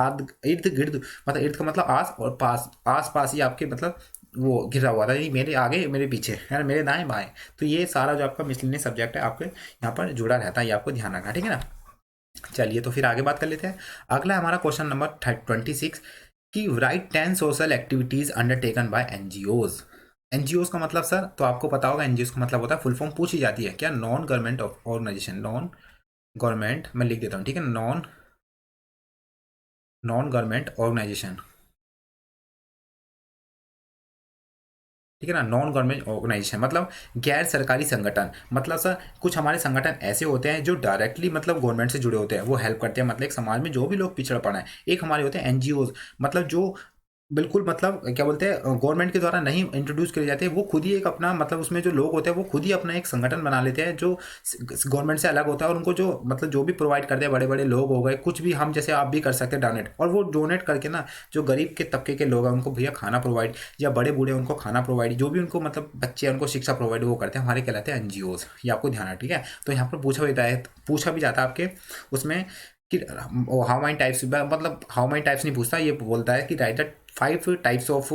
इर्द गिर्द, मतलब इर्द का मतलब आस और पास, आस पास ही आपके, मतलब वो घिरा हुआ था, ये मेरे आगे मेरे पीछे, है ना, मेरे दाएं बाएं। तो ये सारा जो आपका मिसलेनियस सब्जेक्ट है आपके यहाँ पर जुड़ा रहता है, ये आपको ध्यान रखना, ठीक है ना। चलिए तो फिर आगे बात कर लेते हैं। अगला हमारा क्वेश्चन नंबर 26 कि right 10 social activities undertaken by NGOs. NGOs का मतलब सर, तो आपको पता होगा एनजीओज का मतलब होता है, फुल फॉर्म पूछी जाती है क्या, non government organisation, non government, मैं लिख देता हूँ, ठीक है, नॉन नॉन गवर्नमेंट ऑर्गेनाइजेशन, ठीक है ना। नॉन गवर्नमेंट ऑर्गेनाइजेशन मतलब गैर सरकारी संगठन। मतलब सर कुछ हमारे संगठन ऐसे होते हैं जो डायरेक्टली मतलब गवर्नमेंट से जुड़े होते हैं, वो हेल्प करते हैं, मतलब एक समाज में जो भी लोग पिछड़ पड़ा है। एक हमारे होते हैं एनजीओज, मतलब जो बिल्कुल, मतलब क्या बोलते हैं, गवर्नमेंट के द्वारा नहीं इंट्रोड्यूस करे जाते हैं, वो खुद ही एक अपना, मतलब उसमें जो लोग होते हैं वो खुद ही अपना एक संगठन बना लेते हैं जो गवर्नमेंट से अलग होता है, और उनको जो मतलब जो भी प्रोवाइड करते हैं, बड़े बड़े लोग हो गए, कुछ भी हम जैसे आप भी कर सकते हैं डोनेट, और वो डोनेट करके ना जो गरीब के तबके के लोग हैं उनको भैया खाना प्रोवाइड, या बड़े बूढ़े उनको खाना प्रोवाइड, जो भी उनको मतलब बच्चे हैं उनको शिक्षा प्रोवाइड वो करते हैं, हमारे कहलाते हैं एनजीओज, ये आपको ध्यान है, ठीक है। तो यहाँ पर पूछा भी जाता है आपके उसमें कि हाउ माई टाइप्स, मतलब हाउ माई टाइप्स नहीं पूछता, ये बोलता है कि राइट 5 टाइप्स ऑफ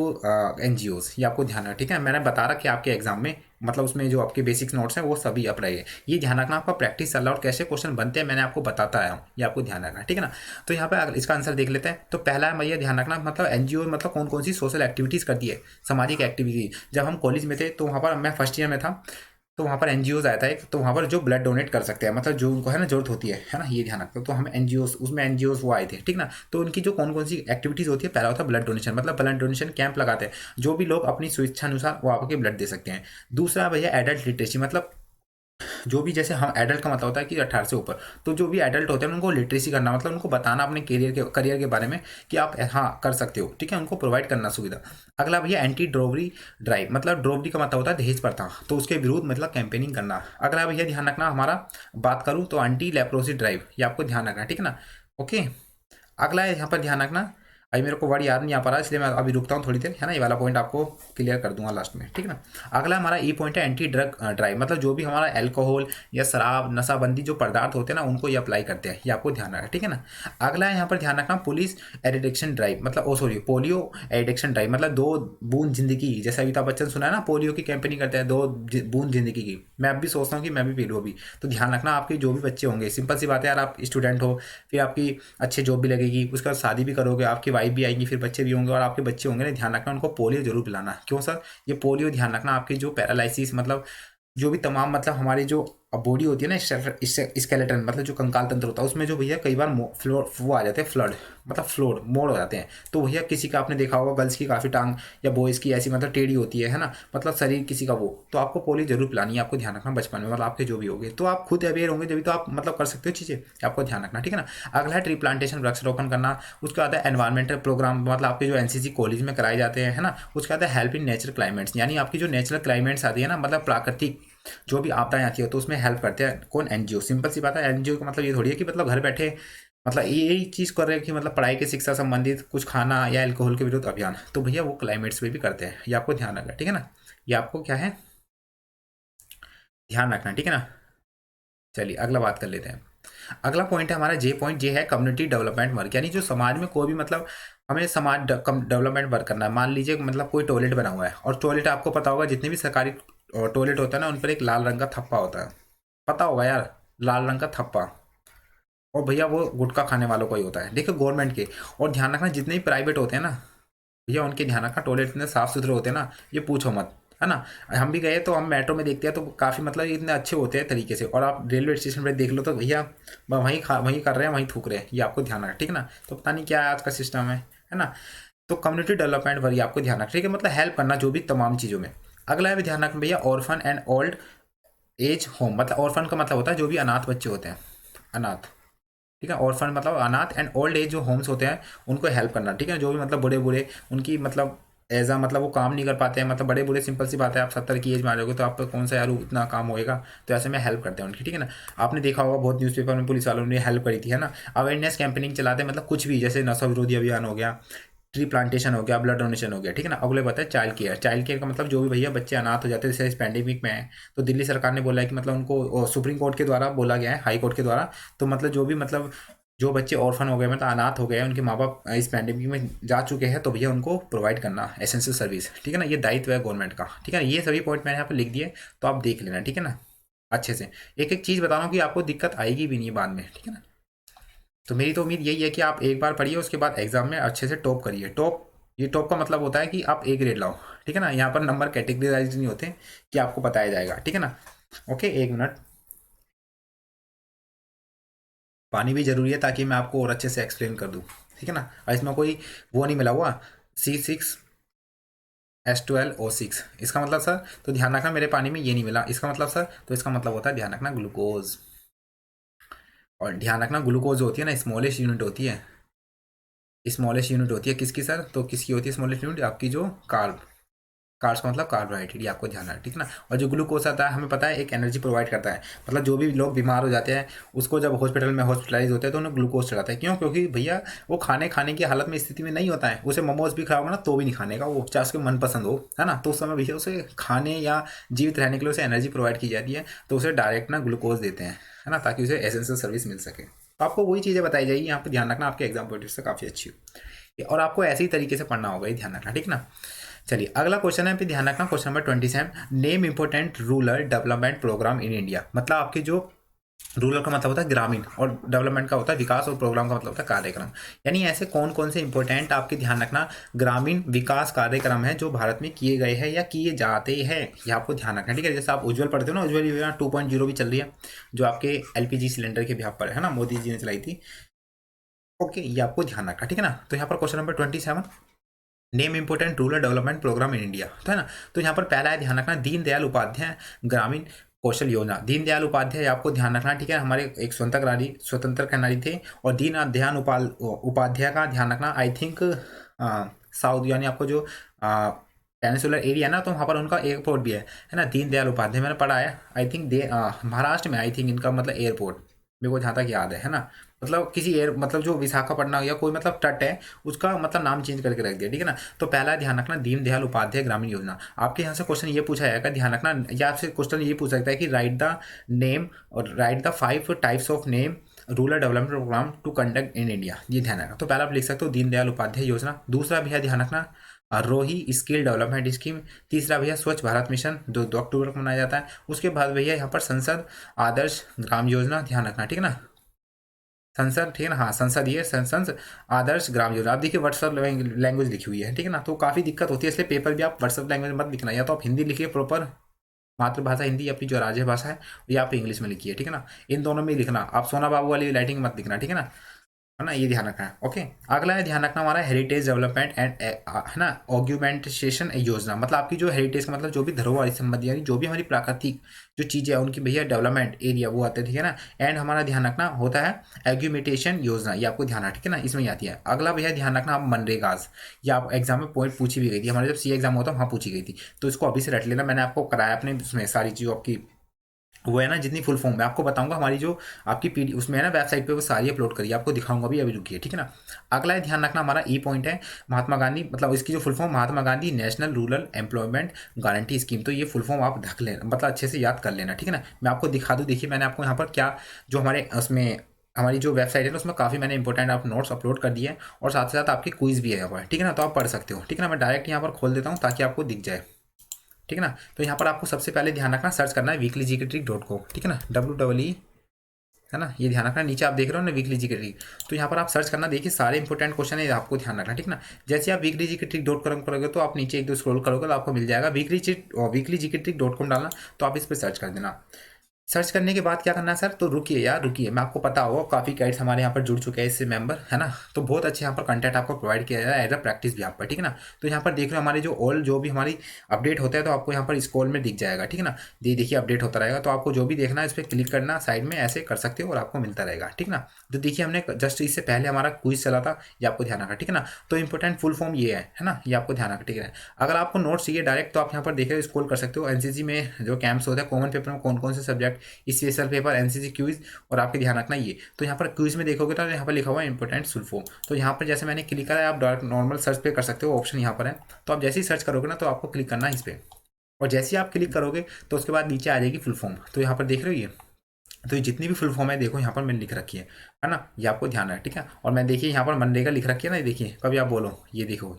एनजीओज, ये आपको ध्यान है, ठीक है। मैंने बता रखा कि आपके एग्जाम में, मतलब उसमें जो आपके बेसिक्स नोट्स हैं वो सभी आप रहिए, ये ध्यान रखना, आपका प्रैक्टिस चल रहा है और कैसे क्वेश्चन बनते हैं मैंने आपको बताता आया हूँ, ये आपको ध्यान रखना, ठीक है ना। तो यहाँ पे इसका आंसर देख लेते हैं। तो पहला है भैया ध्यान रखना, मतलब एनजीओ मतलब कौन कौन सी सोशल एक्टिविटीज़ करती है, सामाजिक एक्टिविटी। जब हम कॉलेज में थे तो वहाँ पर मैं फर्स्ट ईयर में था, तो वहाँ पर एनजीओज आया था एक, तो वहाँ पर जो ब्लड डोनेट कर सकते हैं, मतलब जो उनको है ना जरूरत होती है ना, ये ध्यान रखते हो। तो हम एनजीओज, उसमें एनजीओज वो आए थे, ठीक ना। तो उनकी जो कौन कौन सी एक्टिविटीज़ होती है, पहला होता है ब्लड डोनेशन, मतलब ब्लड डोनेशन कैंप लगाते हैं, जो भी लोग अपनी स्वेच्छा अनुसार वो आपके ब्लड दे सकते हैं। दूसरा भैया एडल्ट लिटरेसी, मतलब जो भी, जैसे हम एडल्ट का मतलब होता है कि 18 से ऊपर, तो जो भी एडल्ट होते हैं उनको लिटरेसी करना, मतलब उनको बताना अपने करियर के बारे में कि आप हाँ कर सकते हो, ठीक है, उनको प्रोवाइड करना सुविधा। अगला भैया एंटी ड्रोवरी ड्राइव, मतलब ड्रोवरी का मतलब होता है दहेज प्रथा, तो उसके विरुद्ध मतलब कैंपेनिंग करना। अगला भैया ध्यान रखना हमारा, बात करूँ तो एंटी लेप्रोसी ड्राइव, ये आपको ध्यान रखना, ठीक है ना। ओके, अगला है यहाँ पर ध्यान रखना, अभी मेरे को वर्ड याद नहीं आ पा रहा, इसलिए मैं अभी रुकता हूँ थोड़ी देर, है ना, ये वाला पॉइंट आपको क्लियर कर दूंगा लास्ट में, ठीक है ना। अगला हमारा ई पॉइंट है एंटी ड्रग ड्राइव, मतलब जो भी हमारा एल्कोहल या शराब नशाबंदी जो पदार्थ होते हैं ना उनको ये अप्लाई करते हैं, ये आपको ध्यान रखना, ठीक है ना। अगला है यहाँ पर ध्यान रखना पुलिस एडिक्शन ड्राइव, मतलब ओ सॉरी पोलियो एडिक्शन ड्राइव, मतलब 2 बूंद जिंदगी, जैसे अमिताभ बच्चन सुना है ना, पोलियो की कैंपेनिंग करते हैं, 2 बूंद जिंदगी की। मैं अब भी सोचता हूँ कि मैं भी पी लूँ अभी। तो ध्यान रखना आपके जो भी बच्चे होंगे, सिंपल सी बात है यार, आप स्टूडेंट हो, फिर आपकी अच्छी जॉब भी लगेगी, उसके बाद शादी भी करोगे, आपकी वाइफ भी आएंगी, फिर बच्चे भी होंगे, और आपके बच्चे होंगे ना, ध्यान रखना उनको पोलियो जरूर पिलाना। क्यों सर, ये पोलियो ध्यान रखना आपकी जो पैरालिसिस, मतलब जो भी तमाम, मतलब हमारी जो बॉडी होती है ना, स्केलेटन, मतलब जो कंकाल तंत्र होता है, उसमें जो भैया कई बार वो आ जाते हैं फ्लड, मतलब फ्लोड मोड़ हो जाते हैं। तो भैया किसी का आपने देखा होगा गर्ल्स की काफ़ी टांग, या बॉयज़ की ऐसी मतलब टेढ़ी होती है ना, मतलब शरीर किसी का वो, तो आपको पोलियो जरूर पिलानी है, आपको ध्यान रखना बचपन में, मतलब आपके जो भी होंगे, तो आप खुद अवेयर होंगे जब तो आप मतलब कर सकते हो चीज़ें, आपको ध्यान रखना, ठीक है ना। अगला है ट्री प्लांटेशन, वृक्षारोपण करना। उसके बाद है एनवायरमेंटल प्रोग्राम, मतलब आपके जो एनसीसी कॉलेज में कराए जाते हैं, है ना। उसके बाद है हेल्प इन नेचुरल क्लाइमेट्स, यानी आपकी जो नेचुरल क्लाइमेट्स आती है ना, मतलब प्राकृतिक जो भी आपदाएं आती है, तो उसमें हेल्प करते हैं कौन, एनजीओ। सिंपल सी बात है, एनजीओ का मतलब ये थोड़ी है कि मतलब घर बैठे मतलब यही चीज़ कर रहे हैं कि मतलब पढ़ाई की शिक्षा संबंधित कुछ खाना या अल्कोहल के विरुद्ध अभियान, तो भैया वो क्लाइमेट्स पे भी करते हैं, ये आपको ध्यान रखना, ठीक है ना। ये आपको क्या है, ध्यान रखना, ठीक है ना। चलिए अगला बात कर लेते हैं। अगला पॉइंट है हमारा जे पॉइंट, जे है कम्युनिटी डेवलपमेंट वर्क, यानी जो समाज में कोई भी मतलब हमें समाज डेवलपमेंट वर्क करना है। मान लीजिए मतलब कोई टॉयलेट बना हुआ है, और टॉयलेट आपको पता होगा जितने भी सरकारी टॉयलेट होता है ना, उन पर एक लाल रंग का थप्पा होता है, पता होगा यार, लाल रंग का थप्पा। और भैया वो गुटखा खाने वालों का ही होता है, देखिए गवर्नमेंट के। और ध्यान रखना जितने भी प्राइवेट होते हैं ना भैया, उनके ध्यान रखना टॉयलेट इतने साफ सुथरे होते हैं ना, ये पूछो मत, है ना। हम भी गए तो हम मेट्रो में देखते हैं तो काफ़ी मतलब इतने अच्छे होते हैं तरीके से, और आप रेलवे स्टेशन पर देख लो तो भैया वहीं कर रहे हैं, वहीं थूक रहे हैं, ये आपको ध्यान रखना, ठीक है ना। तो पता नहीं क्या है आज का सिस्टम है ना। तो कम्युनिटी डेवलपमेंट पर ये आपको ध्यान रखना, ठीक है, मतलब हेल्प करना जो भी तमाम चीज़ों में। अगला है भी ध्यान रखना भैया, orphan and old age home, मतलब ऑर्फन का मतलब होता है जो भी अनाथ बच्चे होते हैं, अनाथ, ठीक है। ऑर्फन मतलब अनाथ, एंड ओल्ड एज जो होम्स होते हैं उनको हेल्प करना, ठीक है। जो भी मतलब बड़े बूढ़े उनकी मतलब एज मतलब वो काम नहीं कर पाते हैं, मतलब बड़े बूढ़े, सिंपल सी बात है, आप 70 की एज में आ जाओगे तो आप कौन सा यार इतना काम होएगा, तो ऐसे में हेल्प करते हैं उनकी, ठीक है ना। आपने देखा होगा बहुत न्यूज़पेपर में पुलिस वालों ने हेल्प करी थी, है ना। अवेयरनेस कैंपेनिंग चलाते हैं, मतलब कुछ भी, जैसे नशा विरोधी अभियान हो गया, ट्री प्लांटेशन हो गया, ब्लड डोनेशन हो गया, ठीक है ना। अगले बताए चाइल्ड केयर, चाइल्ड केयर का मतलब जो भी भैया बच्चे अनाथ हो जाते हैं, जैसे इस पैंडेमिक में है, तो दिल्ली सरकार ने बोला है कि मतलब उनको सुप्रीम कोर्ट के द्वारा बोला गया है, हाई कोर्ट के द्वारा, तो मतलब जो भी मतलब जो बच्चे ऑर्फन हो गए, मतलब अनाथ हो गए, उनके माँ बाप इस पैंडेमिक में जा चुके हैं, तो भैया उनको प्रोवाइड करना एसेंशियल सर्विस, ठीक है ना। ये दायित्व है गवर्नमेंट का, ठीक है ना। ये सभी पॉइंट मैंने यहाँ पर लिख दिए, तो आप देख लेना, ठीक है ना, अच्छे से। एक एक चीज़ बता रहा हूँ कि आपको दिक्कत आएगी भी नहीं बाद में, ठीक है ना। तो मेरी तो उम्मीद यही है कि आप एक बार पढ़िए, उसके बाद एग्जाम में अच्छे से टॉप करिए। टॉप, ये टॉप का मतलब होता है कि आप ए ग्रेड लाओ, ठीक है ना। यहाँ पर नंबर कैटेगराइज नहीं होते कि आपको बताया जाएगा, ठीक है ना। ओके, एक मिनट, पानी भी जरूरी है ताकि मैं आपको और अच्छे से एक्सप्लेन कर दूँ, ठीक है ना। और इसमें कोई वो नहीं मिला हुआ C6H12O6, इसका मतलब सर, तो ध्यान रखना मेरे पानी में ये नहीं मिला, इसका मतलब सर, तो इसका मतलब होता है ध्यान रखना ग्लूकोज। और ध्यान रखना ग्लूकोज होती है ना, स्मॉलेस्ट यूनिट होती है, स्मॉलेस्ट यूनिट होती है किसकी सर, तो किसकी होती है स्मॉलेस्ट यूनिट, आपकी जो कार्ब, कार्ब्स का मतलब कार्बोहाइड्रेट, ये आपको ध्यान रखना, ठीक है ना। और जो ग्लूकोज आता है हमें पता है एक एनर्जी प्रोवाइड करता है, मतलब जो भी लोग बीमार हो जाते हैं उसको जब हॉस्पिटल में हॉस्पिटलाइज होते हैं तो उन्हें ग्लूकोज चढ़ाता है, क्यों, क्योंकि भैया वो खाने की हालत में स्थिति में नहीं होता है, उसे मोमोज भी खाओगे ना तो भी नहीं खाने का वो, चाहे उसके मनपसंद हो, है ना। तो उस समय भैया उसे खाने या जीवित रहने के लिए उसे एनर्जी प्रोवाइड की जाती है, तो उसे डायरेक्ट ना ग्लूकोज देते हैं, है ना, ताकि उसे एसेंशियल सर्विस मिल सके। तो आपको वही चीज़ें बताई जाएगी, यहाँ पर ध्यान रखना, आपके एग्जाम पॉइंट से काफ़ी अच्छी हो, और आपको ऐसे ही तरीके से पढ़ना होगा, ये ध्यान रखना, ठीक है ना। चलिए अगला क्वेश्चन है, पे ध्यान रखना, question number 27, name important rural development programme in India, मतलब आपकी जो रूरल का मतलब होता है ग्रामीण, और डेवलपमेंट का होता है विकास, और प्रोग्राम का मतलब होता है कार्यक्रम, यानी ऐसे कौन कौन से इंपॉर्टेंट आपके ध्यान रखना ग्रामीण विकास कार्यक्रम है जो भारत में किए गए हैं या किए जाते हैं, ये आपको ध्यान रखना, ठीक है। जैसे आप उज्ज्वल पढ़ते हो ना, उज्ज्वल योजना 2.0 भी चल रही है, जो आपके एलपीजी सिलेंडर के भी पर है ना, मोदी जी ने चलाई थी। ओके, ये आपको ध्यान रखना, ठीक है ना। तो यहाँ पर question number 27, name important rural development programme in India, तो है ना। तो यहाँ पर पहला है ध्यान रखना दीनदयाल उपाध्याय ग्रामीण कौशल योजना, दीनदयाल उपाध्याय आपको ध्यान रखना, ठीक है। हमारे एक स्वतंत्र सेनानी थे, और दीन दयाल उपाध्याय का ध्यान रखना, आई थिंक साउथ, यानी आपको जो पेनिसुलर एरिया ना, तो वहाँ पर उनका एयरपोर्ट भी है ना, दीनदयाल उपाध्याय, मैंने पढ़ा है, आई थिंक महाराष्ट्र में, आई थिंक इनका मतलब एयरपोर्ट, मेरे को जहाँ तक याद है ना। मतलब किसी एयर, मतलब जो विशाखापट्टनम या कोई मतलब तट है उसका मतलब नाम चेंज करके रख दिया, ठीक है ना। तो पहला ध्यान रखना दीनदयाल उपाध्याय ग्रामीण योजना। आपके यहाँ से क्वेश्चन ये पूछा जाएगा, ध्यान रखना, या आपसे क्वेश्चन ये पूछ सकता है कि राइट द नेम और write the 5 types of name rural development programme to conduct in India, ये ध्यान रखना। तो पहला आप लिख सकते हो दीनदयाल उपाध्याय योजना, दूसरा भैया ध्यान रखना रोही स्किल डेवलपमेंट स्कीम, तीसरा भैया स्वच्छ भारत मिशन, 2 अक्टूबर को मनाया जाता है। उसके बाद भैया यहाँ पर संसद आदर्श ग्राम योजना, ध्यान रखना, ठीक है ना, संसद, ठीक है ना, हाँ संसदीय संसद आदर्श ग्राम योजना। आप देखिए व्हाट्सअप लैंग्वेज लिखी हुई है, ठीक है ना, तो काफ़ी दिक्कत होती है, इसलिए पेपर भी आप व्हाट्सअप लैंग्वेज मत लिखना, या तो आप हिंदी लिखिए प्रॉपर, मातृभाषा हिंदी अपनी जो राज्य भाषा है, या आप इंग्लिश में लिखिए, ठीक है ना, इन दोनों में ही लिखना, आप सोना बाबू वाली राइटिंग मत लिखना, ठीक है ना, है ना, ये ध्यान रखना है। ओके, अगला है ध्यान रखना हमारा हेरिटेज डेवलपमेंट एंड, है ना, ऑग्यूमेंटेशन योजना, मतलब आपकी जो हेरिटेज का मतलब जो भी धरोहर संबंधी, यानी जो भी हमारी प्राकृतिक जो चीज़ें हैं उनकी भैया डेवलपमेंट एरिया वो आते हैं, ठीक है ना। एंड हमारा ध्यान रखना होता है एग्यूमेटेशन योजना, ये आपको ध्यान रखना, ठीक है ना, इसमें ही आती है। अगला भैया ध्यान रखना आप मनरेगाज, ये आप एग्जाम में पॉइंट पूछी भी गई थी, हमारे जब सी एग्जाम होता है वहाँ पूछी गई थी, तो इसको अभी से रट लेना, मैंने आपको कराया अपने उसमें सारी चीज़ों आपकी वो है ना जितनी फुल फॉर्म मैं आपको बताऊंगा, हमारी जो आपकी पीडी उसमें है ना वेबसाइट पे, वो सारी अपलोड करिए, आपको दिखाऊंगा भी, अभी रुकिए, ठीक है ना। अगला है, ध्यान रखना, हमारा ई पॉइंट है महात्मा गांधी, मतलब इसकी जो full form Mahatma Gandhi national rural employment guarantee scheme. तो ये फुल फॉर्म आप ढक लेना, मतलब अच्छे से याद कर लेना, ठीक है ना। मैं आपको दिखा दूँ, देखिए मैंने आपको यहाँ पर क्या जो हमारे उसमें हमारी जो वेबसाइट है ना उसमें काफ़ी मैंने इंपॉर्टेंट आप नोट्स अपलोड कर दिए हैं, और साथ ही साथ आपकी क्विज भी है यहाँ पर, ठीक है ना। तो आप पढ़ सकते हो, ठीक है ना। मैं डायरेक्ट यहाँ पर खोल देता हूँ ताकि आपको दिख जाए, ठीक है ना। तो यहाँ पर आपको सबसे पहले ध्यान रखना, सर्च करना है weeklyGKtrick.com, ठीक है ना, WEE, है ना, ये ध्यान रखना। नीचे आप देख रहे हो ना वीकली जीके ट्रिक, तो यहाँ पर आप सर्च करना, देखिए सारे इंपॉर्टेंट क्वेश्चन है, आपको ध्यान रखना, ठीक है ना। जैसे आप weekly GK trick dot com करोगे तो आप नीचे एक दो स्क्रॉल करोगे तो आपको मिल जाएगा वीकली जीके ट्रिक .com डालना, तो आप इस पर सर्च कर देना। सर्च करने के बाद क्या करना है सर, तो रुकिए यार रुकिए, मैं आपको पता होगा काफ़ी गाइड्स हमारे यहाँ पर जुड़ चुके हैं इससे मेंबर, है ना। तो बहुत अच्छे यहाँ पर कंटेंट आपको प्रोवाइड किया जा रहा है एज अ प्रैक्टिस भी आप पर, ठीक है ना। तो यहाँ पर देख रहे हो हमारे जो भी हमारी अपडेट होता है तो आपको यहाँ पर स्क्रॉल में दिख जाएगा, ठीक है ना। देखिए अपडेट होता रहेगा, तो आपको जो भी देखना है इस पर क्लिक करना, साइड में ऐसे कर सकते हो और आपको मिलता रहेगा, ठीक है ना। तो देखिए हमने जस्ट इससे पहले हमारा क्विज चला था, ये आपको ध्यान रखना, ठीक है ना। तो इंपॉर्टेंट फुल फॉर्म ये है ना, ये आपको ध्यान रखना, ठीक है। अगर आपको नोट्स चाहिए डायरेक्ट तो आप यहाँ पर देख रहे हो स्क्रॉल कर सकते हो, एनसीसी में जो कैंप्स होते हैं कॉमन पेपर में कौन कौन से subject, special paper, NCC quiz, और आपके ध्यान रखना ये। तो यहाँ पर क्विज में देखोगे तो यहाँ पर लिखा हुआ है इंपॉर्टेंट फुल फॉर्म, तो यहाँ पर जैसे मैंने क्लिक करा है, आप डायरेक्ट नॉर्मल सर्च पे कर सकते हो, ऑप्शन यहाँ पर है। तो आप जैसे ही सर्च करोगे ना तो आपको क्लिक करना है इस पर, और जैसे ही आप क्लिक करोगे तो उसके बाद नीचे आ जाएगी फुल फॉर्म। तो यहाँ पर देख रहे हो ये, तो ये जितनी भी फुल फॉर्म है देखो यहाँ पर मैंने लिख रखी है ना, ये आपको ध्यान है, ठीक है। और मैं देखिए यहाँ पर मनरेगा लिख रखी है ना, ये देखिए कभी आप बोलो, ये देखो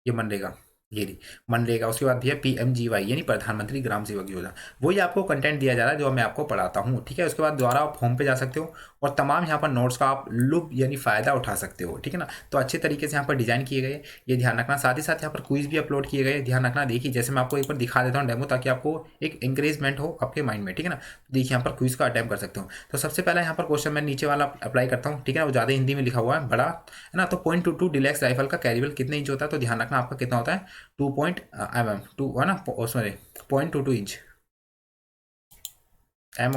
ये मनरेगा, ये रही मनरेगा। उसके बाद भी है PMGY यानी प्रधानमंत्री ग्राम सेवक योजना, वही आपको कंटेंट दिया जा रहा है जो मैं आपको पढ़ाता हूँ, ठीक है। उसके बाद दोबारा आप होम पे जा सकते हो और तमाम यहाँ पर नोट्स का आप लुभ यानी फ़ायदा उठा सकते हो, ठीक है ना। तो अच्छे तरीके से यहाँ पर डिजाइन किए गए, ये ध्यान रखना। साथ ही साथ यहाँ पर क्विज भी अपलोड किए गए, ध्यान रखना। देखिए जैसे मैं आपको एक बार दिखा देता हूँ डेमो, ताकि आपको एक इंकरेजमेंट हो आपके माइंड में, ठीक है ना। देखिए यहाँ पर क्विज का अटैम्प्ट कर सकते हो। तो सबसे पहला यहाँ पर क्वेश्चन मैं नीचे वाला अप्लाई करता हूँ, ठीक है ना, वो ज़्यादा हिंदी में लिखा हुआ है, बड़ा है ना। तो .22 डिलक्स राइफल का कैरिबल कितने इंच होता है, तो ध्यान रखना आपका कितना होता है, 2.2 है ना, सॉरी 0.22 इंच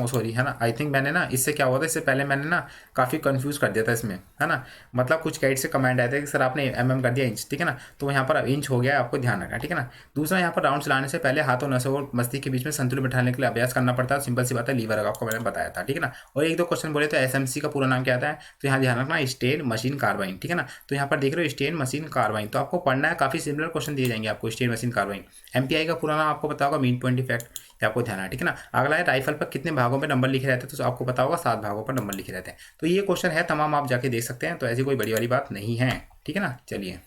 सॉरी, है ना। आई थिंक मैंने ना इससे क्या हुआ था, इससे पहले मैंने ना काफ़ी कंफ्यूज कर दिया था इसमें, है ना। मतलब कुछ गाइड से कमेंट आया था कि सर आपने कर दिया इंच, ठीक है ना। तो यहाँ पर इंच हो गया है, आपको ध्यान रखना, ठीक है ना। दूसरा यहाँ पर राउंड चलाने से पहले हाथों नसों और मस्तिष्क के बीच में संतुलन बिठाने के लिए अभ्यास करना पड़ता है, सिंपल सी बात है, लीवर आपको मैंने बताया था, ठीक है ना। और एक दो क्वेश्चन बोले तो SMC का पूरा नाम क्या आता है, तो यहाँ ध्यान रखना स्टेन मशीन कार्बाइन, ठीक है ना। तो यहाँ पर देख रहे हो स्टेन मशीन कार्बाइन, तो आपको पढ़ना है, काफ़ी सिमिलर क्वेश्चन दिए जाएंगे आपको, स्टेन मशीन कार्बाइन। MPI का पूरा नाम आपको पता होगा, मीन पॉइंट इफेक्ट, आपको ध्यान है, ठीक है ना। अगला है राइफल पर कितने भागों में नंबर लिखे रहते हैं, तो आपको पता होगा 7 भागों पर नंबर लिखे रहते हैं। तो ये क्वेश्चन है तमाम, आप जाके देख सकते हैं, तो ऐसी कोई बड़ी वाली बात नहीं है, ठीक है ना। चलिए,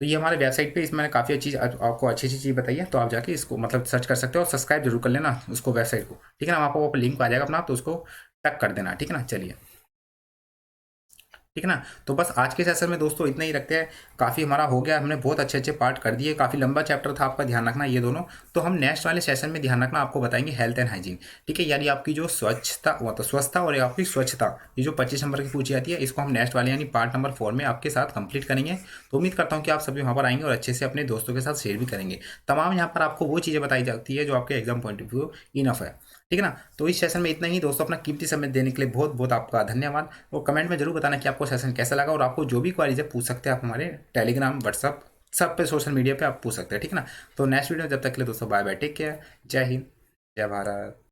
तो ये हमारे वेबसाइट पे इसमें मैंने काफ़ी अच्छी आपको अच्छी अच्छी चीज़ बताई है, तो आप जाके इसको मतलब सर्च कर सकते हो और सब्सक्राइब जरूर कर लेना उसको, वेबसाइट को, ठीक है ना। आपको लिंक आ जाएगा अपना, तो उसको टक कर देना, ठीक है ना। चलिए, ठीक है ना। तो बस आज के सेशन में दोस्तों इतना ही रखते हैं, काफ़ी हमारा हो गया, हमने बहुत अच्छे अच्छे पार्ट कर दिए, काफ़ी लंबा चैप्टर था, आपका ध्यान रखना ये दोनों। तो हम नेक्स्ट वाले सेशन में ध्यान रखना आपको बताएंगे हेल्थ एंड हाइजीन, ठीक है, यानी आपकी जो स्वच्छता मतलब स्वस्थता और आपकी स्वच्छता, ये जो 25 नंबर की पूछी जाती है, इसको हम नेक्स्ट वाले यानी पार्ट नंबर 4 में आपके साथ कंप्लीट करेंगे। तो उम्मीद करता हूँ कि आप सभी वहाँ पर आएंगे और अच्छे से अपने दोस्तों के साथ शेयर भी करेंगे। तमाम यहाँ पर आपको वो चीज़ें बताई जाती है जो आपके exam point of view enough है, ठीक है ना। तो इस सेशन में इतना ही दोस्तों, अपना कीमती समय देने के लिए बहुत बहुत आपका धन्यवाद। और कमेंट में जरूर बताना कि आपको सेशन कैसा लगा, और आपको जो भी क्वेरीज है पूछ सकते हैं आप हमारे टेलीग्राम, व्हाट्सअप, सब पे सोशल मीडिया पे आप पूछ सकते हैं, ठीक है ना। तो नेक्स्ट वीडियो में जब तक के लिए दोस्तों बाय बाय, टेक केयर, जय हिंद, जय भारत।